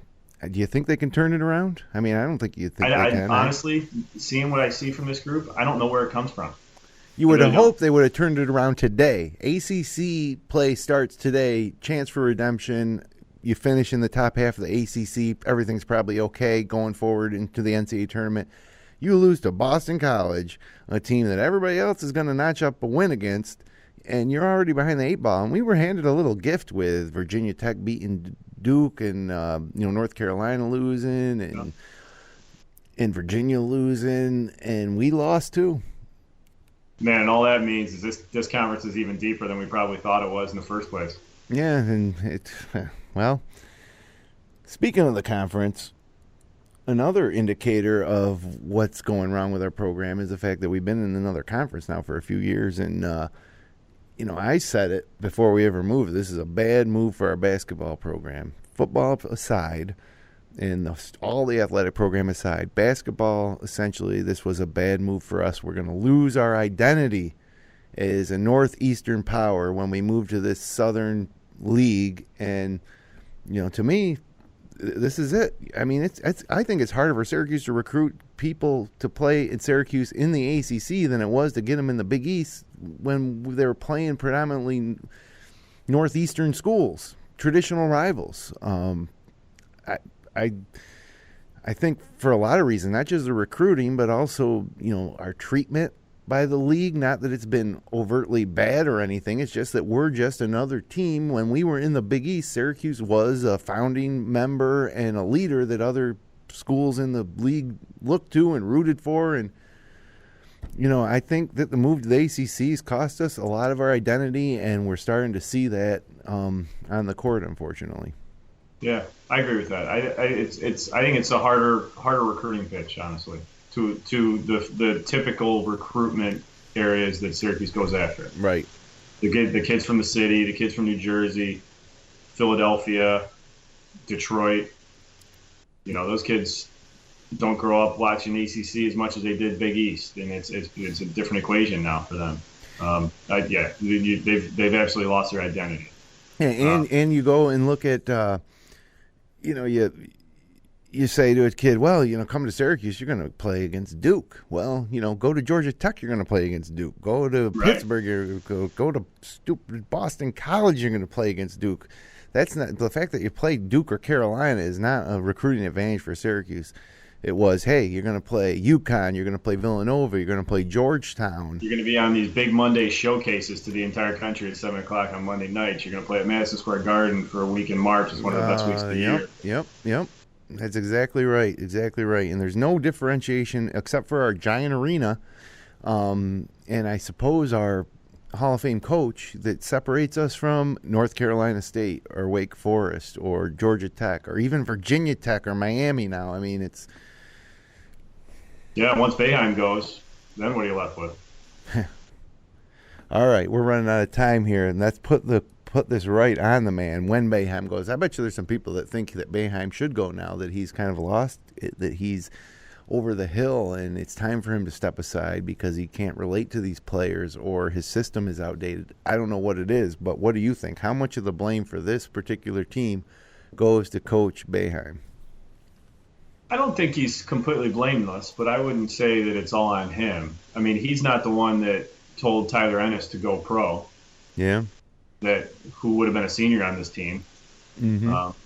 S1: do you think they can turn it around? I mean, I don't think you think they can.
S2: Honestly, seeing what I see from this group, I don't know where it comes from.
S1: You would have hoped they would have turned it around today. ACC play starts today. Chance for redemption. You finish in the top half of the ACC, everything's probably okay going forward into the NCAA tournament. You lose to Boston College, a team that everybody else is going to notch up a win against, and you're already behind the 8 ball. And we were handed a little gift with Virginia Tech beating Duke, and North Carolina losing, and Virginia losing, and we lost too.
S2: Man, all that means is this conference is even deeper than we probably thought it was in the first place.
S1: Yeah, and well, speaking of the conference, another indicator of what's going wrong with our program is the fact that we've been in another conference now for a few years, and I said it before we ever moved. This is a bad move for our basketball program. Football aside, and all the athletic program aside, basketball, essentially, this was a bad move for us. We're going to lose our identity as a northeastern power when we move to this southern league. And, to me, this is it. I mean, I think it's harder for Syracuse to recruit people to play in Syracuse in the ACC than it was to get them in the Big East when they were playing predominantly northeastern schools, traditional rivals. I think for a lot of reasons, not just the recruiting, but also our treatment by the league. Not that it's been overtly bad or anything. It's just that we're just another team. When we were in the Big East, Syracuse was a founding member and a leader that other schools in the league looked to and rooted for. And, I think that the move to the ACC has cost us a lot of our identity, and we're starting to see that on the court, unfortunately.
S2: Yeah, I agree with that. I think it's a harder recruiting pitch, honestly, to the typical recruitment areas that Syracuse goes after.
S1: Right.
S2: The kids from the city, the kids from New Jersey, Philadelphia, Detroit. Those kids don't grow up watching ACC as much as they did Big East, and it's a different equation now for them. They've absolutely lost their identity.
S1: Yeah, and you go and look at, you say to a kid, well, come to Syracuse, you're going to play against Duke. Well, go to Georgia Tech, you're going to play against Duke. Go to Pittsburgh, go to stupid Boston College, you're going to play against Duke. That's not the fact that you play Duke or Carolina is not a recruiting advantage for Syracuse. It was, hey, you're going to play UConn, you're going to play Villanova, you're going to play Georgetown.
S2: You're going to be on these big Monday showcases to the entire country at 7 o'clock on Monday nights. You're going to play at Madison Square Garden for a week in March. It's one of the best weeks of the year.
S1: Yep. That's exactly right. And there's no differentiation except for our giant arena, and I suppose our Hall of Fame coach that separates us from North Carolina State or Wake Forest or Georgia Tech or even Virginia Tech or Miami now. I mean, it's...
S2: Yeah, once Boeheim goes, then what are you left with?
S1: All right, we're running out of time here, and let's put this right on the man when Boeheim goes. I bet you there's some people that think that Boeheim should go now, that he's kind of lost it, that he's over the hill, and it's time for him to step aside because he can't relate to these players or his system is outdated. I don't know what it is, but what do you think? How much of the blame for this particular team goes to Coach Boeheim?
S2: I don't think he's completely blameless, but I wouldn't say that it's all on him. I mean, he's not the one that told Tyler Ennis to go pro.
S1: Yeah.
S2: Who would have been a senior on this team.
S1: Mm-hmm.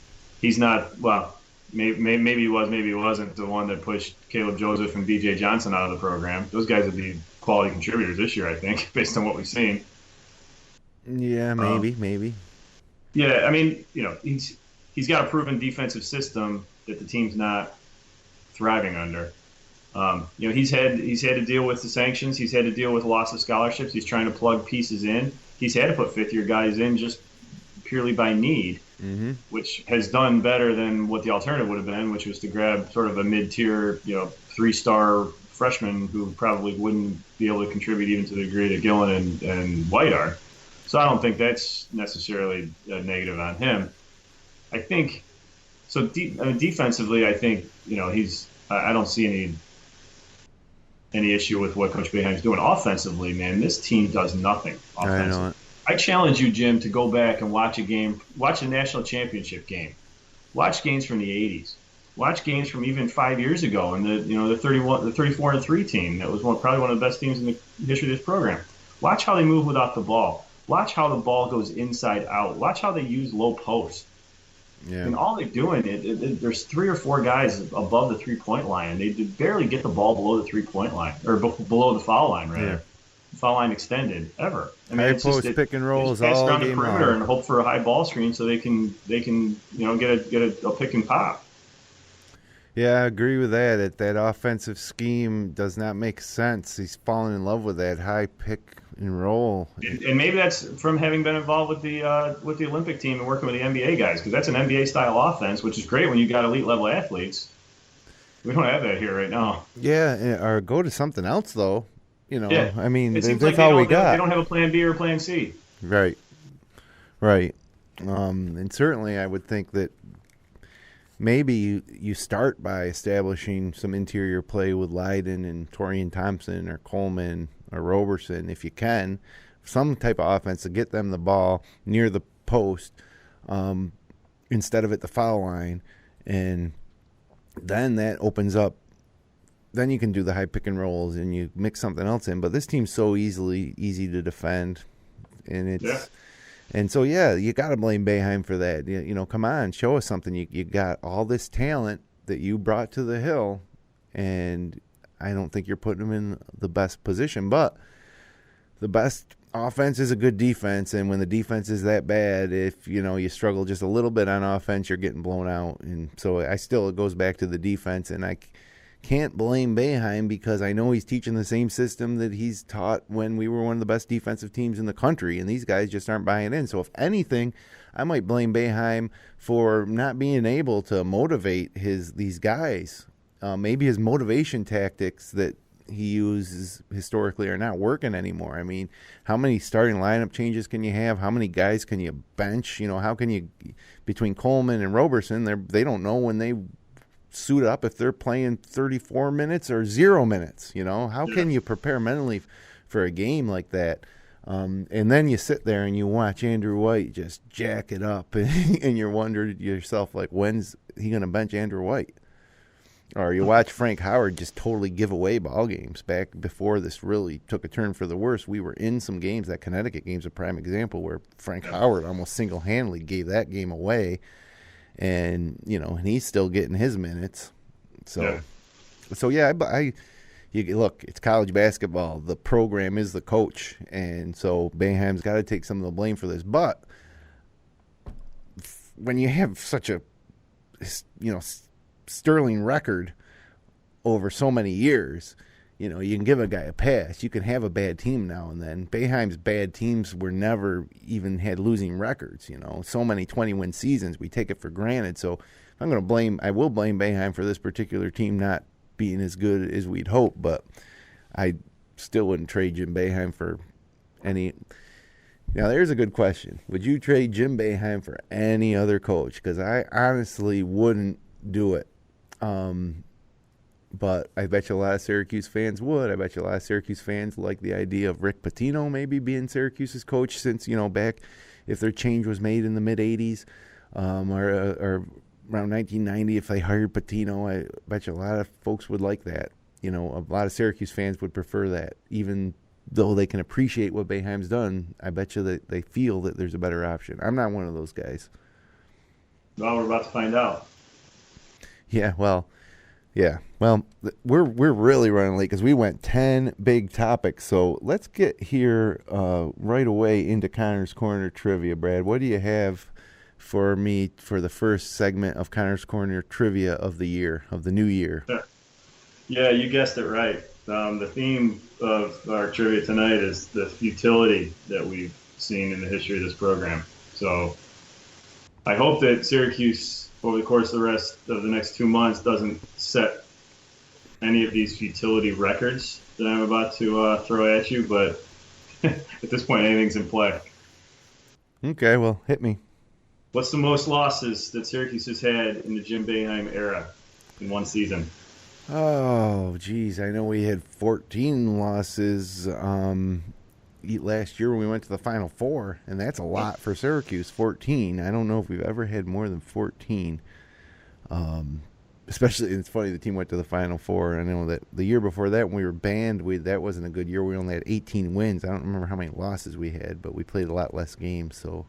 S2: He's not, well, maybe he was, maybe he wasn't the one that pushed Caleb Joseph and B.J. Johnson out of the program. Those guys would be quality contributors this year, I think, based on what we've seen.
S1: Yeah, maybe.
S2: Yeah, I mean, he's got a proven defensive system that the team's not thriving under. He's had to deal with the sanctions. He's had to deal with loss of scholarships. He's trying to plug pieces in. He's had to put fifth-year guys in just purely by need,
S1: mm-hmm.
S2: which has done better than what the alternative would have been, which was to grab sort of a mid-tier, 3-star freshman who probably wouldn't be able to contribute even to the degree that Gillen and White are. So I don't think that's necessarily a negative on him. I think so. Defensively, I think I don't see any issue with what Coach Boeheim's doing. Offensively, man, this team does nothing offensively.
S1: I know it.
S2: I challenge you, Jim, to go back and watch a national championship game. Watch games from the 80s. Watch games from even 5 years ago, and the 34-3 team that was probably one of the best teams in the history of this program. Watch how they move without the ball. Watch how the ball goes inside out. Watch how they use low post.
S1: Yeah.
S2: And all they're doing, there's 3 or 4 guys above the 3-point line, and they barely get the ball below the 3-point line, or below the foul line, rather. Yeah. Foul line extended, ever. I mean,
S1: high post pick and rolls all
S2: around
S1: game
S2: the perimeter
S1: long.
S2: and hope for a high ball screen so they can get a pick and pop.
S1: Yeah, I agree with that. That offensive scheme does not make sense. He's fallen in love with that high pick and roll.
S2: And maybe that's from having been involved with the Olympic team and working with the NBA guys, because that's an NBA style offense, which is great when you got elite level athletes. We don't have that here right now.
S1: Yeah, or go to something else though.
S2: Yeah.
S1: I mean, that's
S2: like
S1: all we got.
S2: They don't have a plan B or a plan C.
S1: Right. And certainly I would think that maybe you start by establishing some interior play with Leiden and Torian Thompson or Coleman or Roberson, if you can, some type of offense to get them the ball near the post instead of at the foul line. And then that opens up. Then you can do the high pick and rolls and you mix something else in. But this team's so easy to defend, and you got to blame Boeheim for that. Come on, show us something. You got all this talent that you brought to the Hill, and I don't think you're putting them in the best position. But the best offense is a good defense, and when the defense is that bad, if you struggle just a little bit on offense, you're getting blown out. And so it goes back to the defense, and I can't blame Boeheim because I know he's teaching the same system that he's taught when we were one of the best defensive teams in the country, and these guys just aren't buying in. So if anything, I might blame Boeheim for not being able to motivate these guys. Maybe his motivation tactics that he uses historically are not working anymore. I mean, how many starting lineup changes can you have? How many guys can you bench? How can you, between Coleman and Roberson, they don't know when they suit up if they're playing 34 minutes or 0 minutes. How can you prepare mentally for a game like that? And then you sit there and you watch Andrew White just jack it up, and you're wondering to yourself, like, when's he going to bench Andrew White? Or you watch Frank Howard just totally give away ball games. Back before this really took a turn for the worse, we were in some games. That Connecticut game's a prime example where Frank Howard almost single-handedly gave that game away. And, and he's still getting his minutes. So look, it's college basketball. The program is the coach. And so Boeheim's got to take some of the blame for this. But when you have such a, sterling record over so many years, you can give a guy a pass. You can have a bad team now and then. Boeheim's bad teams were never even had losing records, So many 20-win seasons, we take it for granted. So I will blame Boeheim for this particular team not being as good as we'd hope, but I still wouldn't trade Jim Boeheim for any. Now, there's a good question. Would you trade Jim Boeheim for any other coach? Because I honestly wouldn't do it. But I bet you a lot of Syracuse fans would. I bet you a lot of Syracuse fans like the idea of Rick Pitino maybe being Syracuse's coach since, back if their change was made in the mid-'80s or around 1990 if they hired Pitino. I bet you a lot of folks would like that. A lot of Syracuse fans would prefer that. Even though they can appreciate what Boeheim's done, I bet you that they feel that there's a better option. I'm not one of those guys.
S2: Well, we're about to find out.
S1: Yeah, well, we're really running late because we went 10 big topics. So let's get here right away into Connor's Corner Trivia. Brad, what do you have for me for the first segment of Connor's Corner Trivia of the year, of the new year?
S2: Yeah, you guessed it right. The theme of our trivia tonight is the futility that we've seen in the history of this program. So I hope that Syracuse, over the course of the rest of the next 2 months, doesn't set any of these futility records that I'm about to throw at you, but at this point, anything's in play.
S1: Okay, well, hit me.
S2: What's the most losses that Syracuse has had in the Jim Boeheim era in one season?
S1: Oh, geez, I know we had 14 losses last year when we went to the Final Four, and that's a lot for Syracuse, 14. I don't know if we've ever had more than 14. Especially, it's funny, the team went to the Final Four. I know that the year before that, when we were banned, that wasn't a good year. We only had 18 wins. I don't remember how many losses we had, but we played a lot less games, so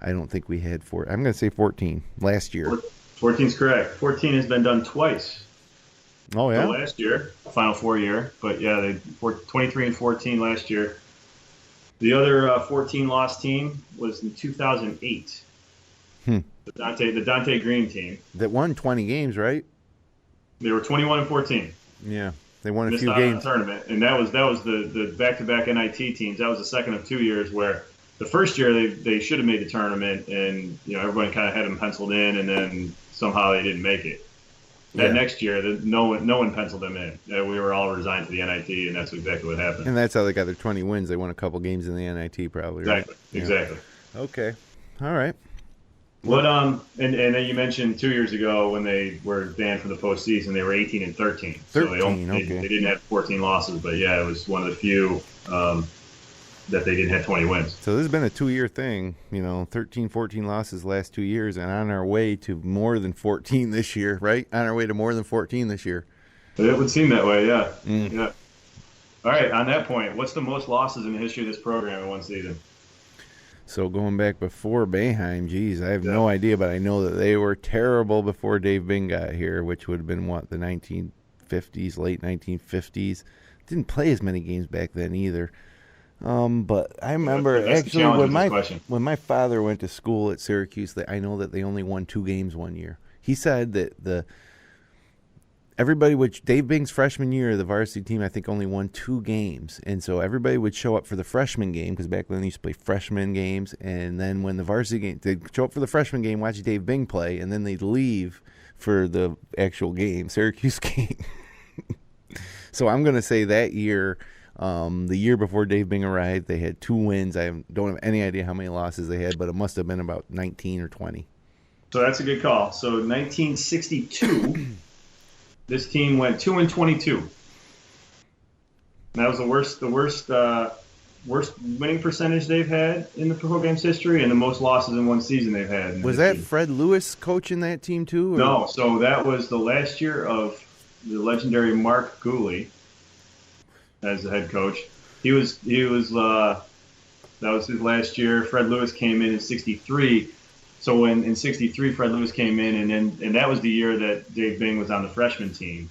S1: I don't think we had four. I'm going to say 14 last year.
S2: 14 is correct. 14 has been done twice.
S1: Oh, yeah?
S2: So last year, Final Four year. But, yeah, they 23 and 14 last year. The other 14-loss team was in 2008. The Dante Green team.
S1: That won 20 games, right?
S2: They were 21 and 14.
S1: Yeah, they won a few
S2: games.
S1: games.
S2: The tournament, and that was the back-to-back NIT teams. That was the second of 2 years where the first year they should have made the tournament, and everybody kind of had them penciled in, and then somehow they didn't make it. That next year, no one penciled them in. We were all resigned to the NIT, and that's exactly what happened.
S1: And that's how they got their 20 wins. They won a couple games in the NIT, probably. Right?
S2: Exactly.
S1: Okay. All right.
S2: What and then you mentioned 2 years ago when they were banned from the postseason, they were 18 and 13. So they didn't have 14 losses, but yeah, it was one of the few that they didn't have 20 wins.
S1: So this has been a 2-year thing, 13, 14 losses last 2 years, and on our way to more than 14 this year, right? On our way to more than 14 this year.
S2: It would seem that way, yeah. Yeah. All right, on that point, what's the most losses in the history of this program in one season?
S1: So going back before Boeheim, geez, I have no idea, but I know that they were terrible before Dave Bing got here, which would have been, the 1950s, late 1950s. Didn't play as many games back then either. But I remember actually when my father went to school at Syracuse, I know that they only won 2 games one year. He said that Dave Bing's freshman year, the varsity team, I think only won 2 games. And so everybody would show up for the freshman game, because back then they used to play freshman games. And then when the varsity game, they'd show up for the freshman game, watch Dave Bing play, and then they'd leave for the actual game, Syracuse game. So I'm going to say that year, the year before Dave Bing arrived, they had 2 wins. I don't have any idea how many losses they had, but it must have been about 19 or 20.
S2: So that's a good call. So 1962... This team went 2-22. And that was the worst winning percentage they've had in the program's history, and the most losses in one season they've had.
S1: Was that Fred Lewis coaching that team too? Or?
S2: No, so that was the last year of the legendary Mark Gooley as the head coach. That was his last year. Fred Lewis came in 63. So in 63, Fred Lewis came in, and that was the year that Dave Bing was on the freshman team.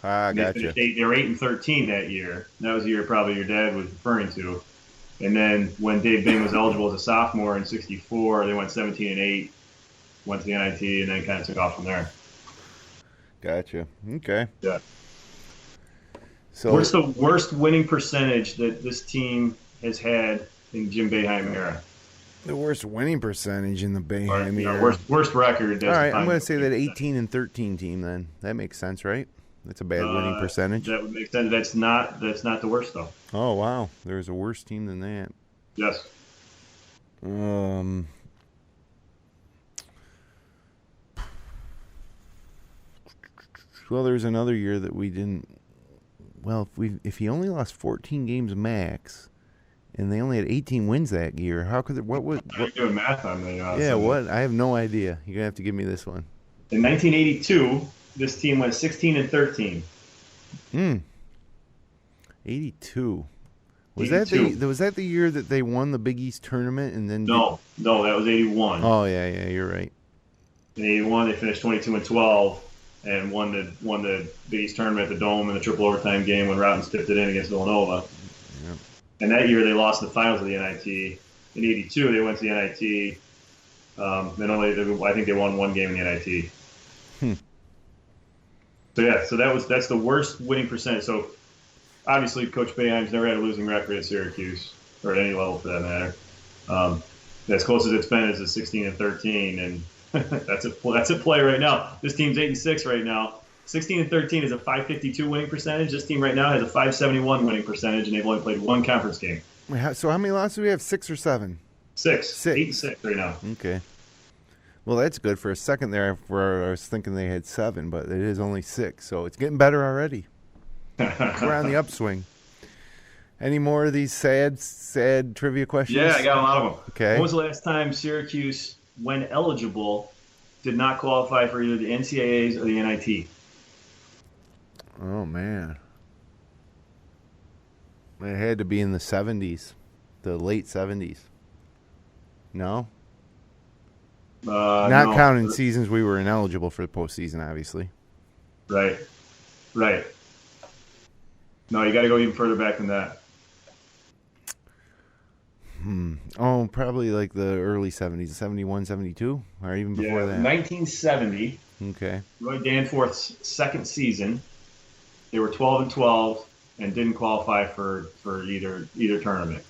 S1: Gotcha.
S2: They were 8-13 that year. That was the year probably your dad was referring to. And then when Dave Bing was eligible as a sophomore in 64, they went 17-8, went to the NIT, and then kind of took off from there.
S1: Gotcha. Okay.
S2: Yeah.
S1: So
S2: what's the worst winning percentage that this team has had in Jim Boeheim era?
S1: The worst winning percentage in the Boeheim era.
S2: Worst record.
S1: All right, I'm going to say that 18-13 team then. That makes sense, right? That's a bad winning percentage.
S2: That would make sense. That's not the worst though.
S1: Oh wow, there's a worse team than that.
S2: Yes.
S1: Well, there's another year that we didn't. Well, if he only lost 14 games max, and they only had 18 wins that year, how could it? What would?
S2: You're doing math on me.
S1: Yeah, what? I have no idea. You're gonna have to give me this one.
S2: In 1982, this team went 16-13.
S1: 82. Was that the year that they won the Big East tournament and then?
S2: No, that was 81.
S1: Oh yeah, you're right.
S2: In 81, they finished 22-12 and won the Big East tournament at the Dome in the triple overtime game when Routins tipped it in against Villanova.
S1: Yep.
S2: And that year they lost the finals of the NIT. In 82, they went to the NIT. I think they won 1 game in the NIT. So that's the worst winning percentage. So obviously Coach Boeheim's never had a losing record at Syracuse, or at any level for that matter. As close as it's been is a 16-13, and that's a play right now. This team's 8-6 right now. 16-13 is a .552 winning percentage. This team right now has a .571 winning percentage, and they've only played 1 conference game.
S1: Wait, so how many losses do we have? 6 or 7?
S2: 6. 8-6 right now.
S1: Okay. Well, that's good. For a second there, where I was thinking they had 7, but it is only 6, so it's getting better already. We're on the upswing. Any more of these sad trivia questions?
S2: Yeah, I got a lot of them.
S1: Okay.
S2: When was the last time Syracuse, when eligible, did not qualify for either the NCAAs or the NIT?
S1: Oh, man. It had to be in the 70s, the late 70s. No? Not counting seasons we were ineligible for the postseason, obviously.
S2: Right. No, you got to go even further back than that.
S1: Oh, probably like the early 70s, 71, 72, or even before that.
S2: 1970.
S1: Okay.
S2: Roy Danforth's second season. They were 12-12 and didn't qualify for either tournament.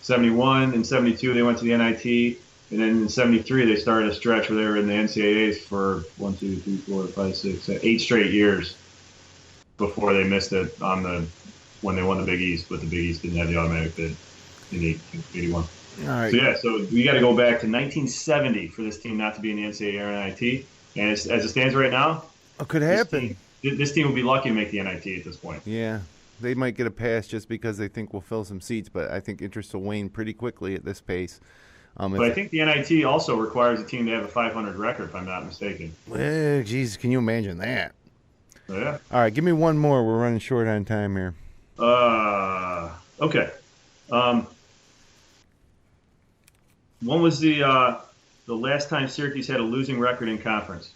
S2: 71 and 72, they went to the NIT. And then in 73, they started a stretch where they were in the NCAAs for 8 straight years before they missed it when they won the Big East, but the Big East didn't have the automatic bid in 81.
S1: All right.
S2: So we got to go back to 1970 for this team not to be in the NCAA or NIT. And as it stands right now,
S1: it could happen.
S2: This team will be lucky to make the NIT at this point.
S1: Yeah. They might get a pass just because they think we'll fill some seats, but I think interest will wane pretty quickly at this pace.
S2: But I think the NIT also requires a team to have a 500 record, if I'm not mistaken.
S1: Well, geez, can you imagine that?
S2: Yeah.
S1: All right, give me one more. We're running short on time here.
S2: Okay. When was the last time Syracuse had a losing record in conference?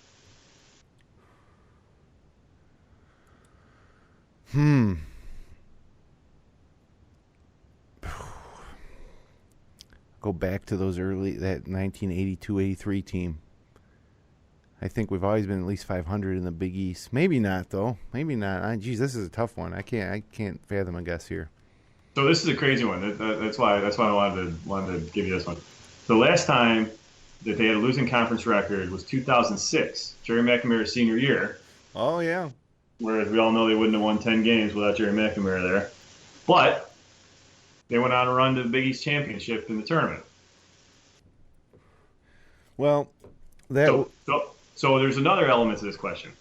S1: Go back to that 1982-83 team. I think we've always been at least 500 in the Big East. Maybe not, though. Maybe not. Geez, this is a tough one. I can't fathom a guess here.
S2: So this is a crazy one. That's why I wanted to give you this one. The last time that they had a losing conference record was 2006, Jerry McNamara's senior year.
S1: Oh, yeah.
S2: Whereas we all know they wouldn't have won 10 games without Jerry McNamara there. But they went on a run to the Big East championship in the tournament.
S1: Well,
S2: So there's another element to this question.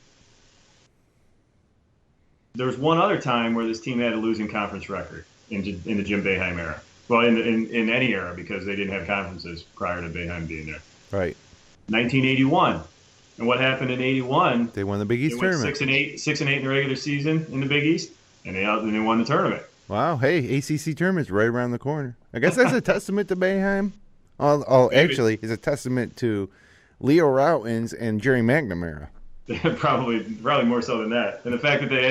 S2: There's one other time where this team had a losing conference record in the Jim Boeheim era. Well, in any era, because they didn't have conferences prior to Boeheim being there.
S1: Right.
S2: 1981. And what happened in 81?
S1: They won the Big East tournament.
S2: 6-8 in the regular season in the Big East, and they won the tournament.
S1: Wow. Hey, ACC tournament's right around the corner. I guess that's a testament to Boeheim. Actually, it's a testament to Leo Routins and Jerry McNamara.
S2: probably more so than that. And the fact that they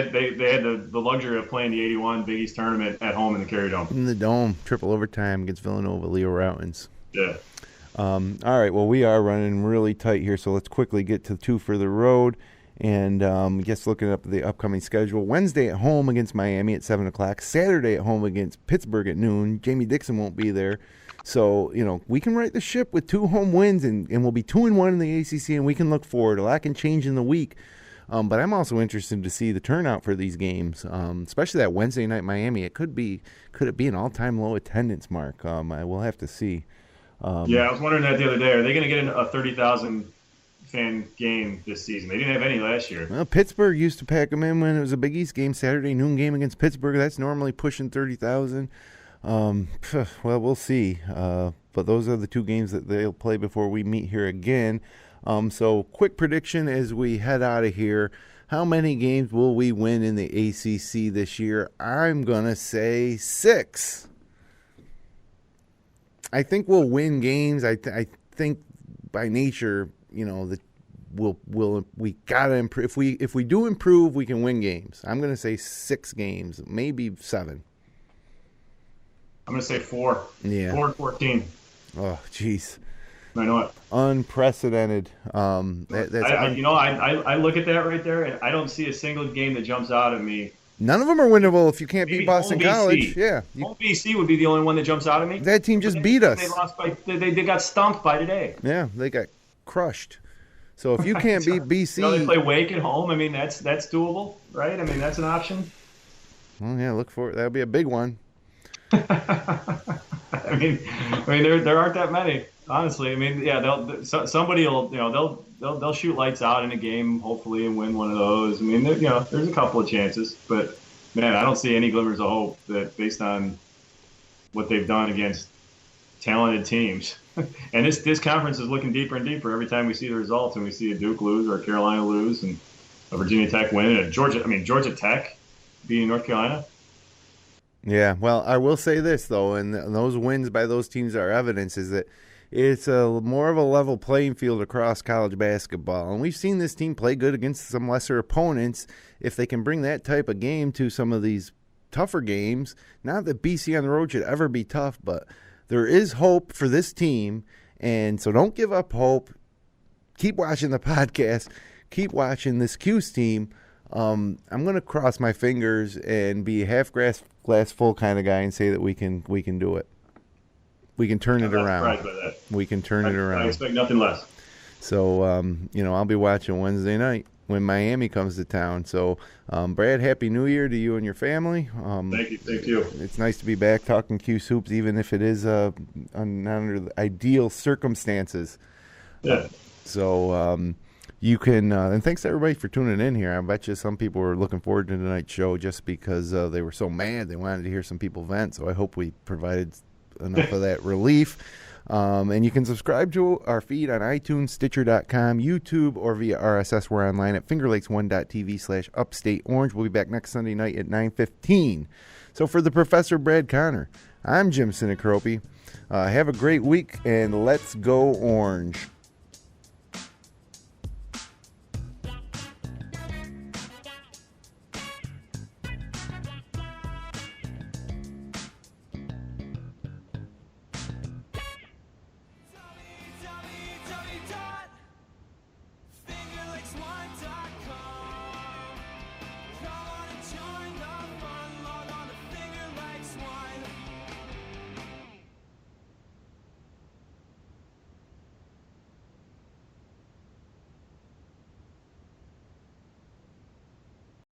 S2: had the luxury of playing the 81 Big East tournament at home in the Carrier Dome.
S1: In the Dome, triple overtime against Villanova, Leo Routins.
S2: Yeah.
S1: All right, well, we are running really tight here, so let's quickly get to two for the road. And just looking up the upcoming schedule, Wednesday at home against Miami at 7 o'clock, Saturday at home against Pittsburgh at noon. Jamie Dixon won't be there. So, we can right the ship with 2 home wins, and we'll be 2-1 in the ACC, and we can look forward. A lot can change in the week. But I'm also interested to see the turnout for these games, especially that Wednesday night Miami. Could it be an all-time low attendance mark? I will have to see.
S2: Yeah, I was wondering that the other day. Are they going to get a 30,000 fan game this season? They didn't have any last year.
S1: Well, Pittsburgh used to pack them in when it was a Big East game, Saturday noon game against Pittsburgh. That's normally pushing 30,000. Well, we'll see. But those are the 2 games that they'll play before we meet here again. So quick prediction as we head out of here. How many games will we win in the ACC this year? I'm going to say 6. I think we'll win games. I think by nature, that we gotta improve. If we do improve, we can win games. I'm gonna say 6 games, maybe 7.
S2: I'm gonna say 4.
S1: Yeah.
S2: 4-14.
S1: Oh, jeez.
S2: I know it.
S1: Unprecedented.
S2: I look at that right there, and I don't see a single game that jumps out at me.
S1: None of them are winnable if you can't
S2: Maybe
S1: beat Boston College. Yeah.
S2: Home BC would be the only one that jumps out at me.
S1: That team just beat us.
S2: They lost they got stumped by today.
S1: Yeah, they got crushed. So if you can't beat BC,
S2: they play Wake at home. I mean, that's doable, right? I mean, that's an option.
S1: Well, yeah, look for it. That'll be a big one.
S2: I mean, there aren't that many, honestly. I mean, yeah, somebody will, they'll shoot lights out in a game, hopefully, and win one of those. I mean, there's a couple of chances, but man, I don't see any glimmers of hope that based on what they've done against talented teams. And this conference is looking deeper and deeper every time we see the results, and we see a Duke lose or a Carolina lose and a Virginia Tech win and Georgia Tech beating North Carolina.
S1: Yeah, well, I will say this, though, and those wins by those teams are evidence, is that it's more of a level playing field across college basketball. And we've seen this team play good against some lesser opponents. If they can bring that type of game to some of these tougher games, not that BC on the road should ever be tough, but there is hope for this team. And so don't give up hope. Keep watching the podcast. Keep watching this Cuse team. I'm going to cross my fingers and be a half glass full kind of guy and say that we can do it. We can turn it around. We can turn it around.
S2: I expect nothing less.
S1: So, I'll be watching Wednesday night when Miami comes to town. So, Brad, Happy New Year to you and your family.
S2: Thank you. Thank you.
S1: It's nice to be back talking Cuse hoops, even if it is not under the ideal circumstances.
S2: Yeah.
S1: You can, and thanks to everybody for tuning in here. I bet you some people were looking forward to tonight's show just because they were so mad. They wanted to hear some people vent. So I hope we provided enough of that relief. And you can subscribe to our feed on iTunes, Stitcher.com, YouTube, or via RSS. We're online at fingerlakes1.tv/Upstate Orange. We'll be back next Sunday night at 9:15. So for the Professor Brad Connor, I'm Jim Sinacropi. Have a great week, and let's go Orange.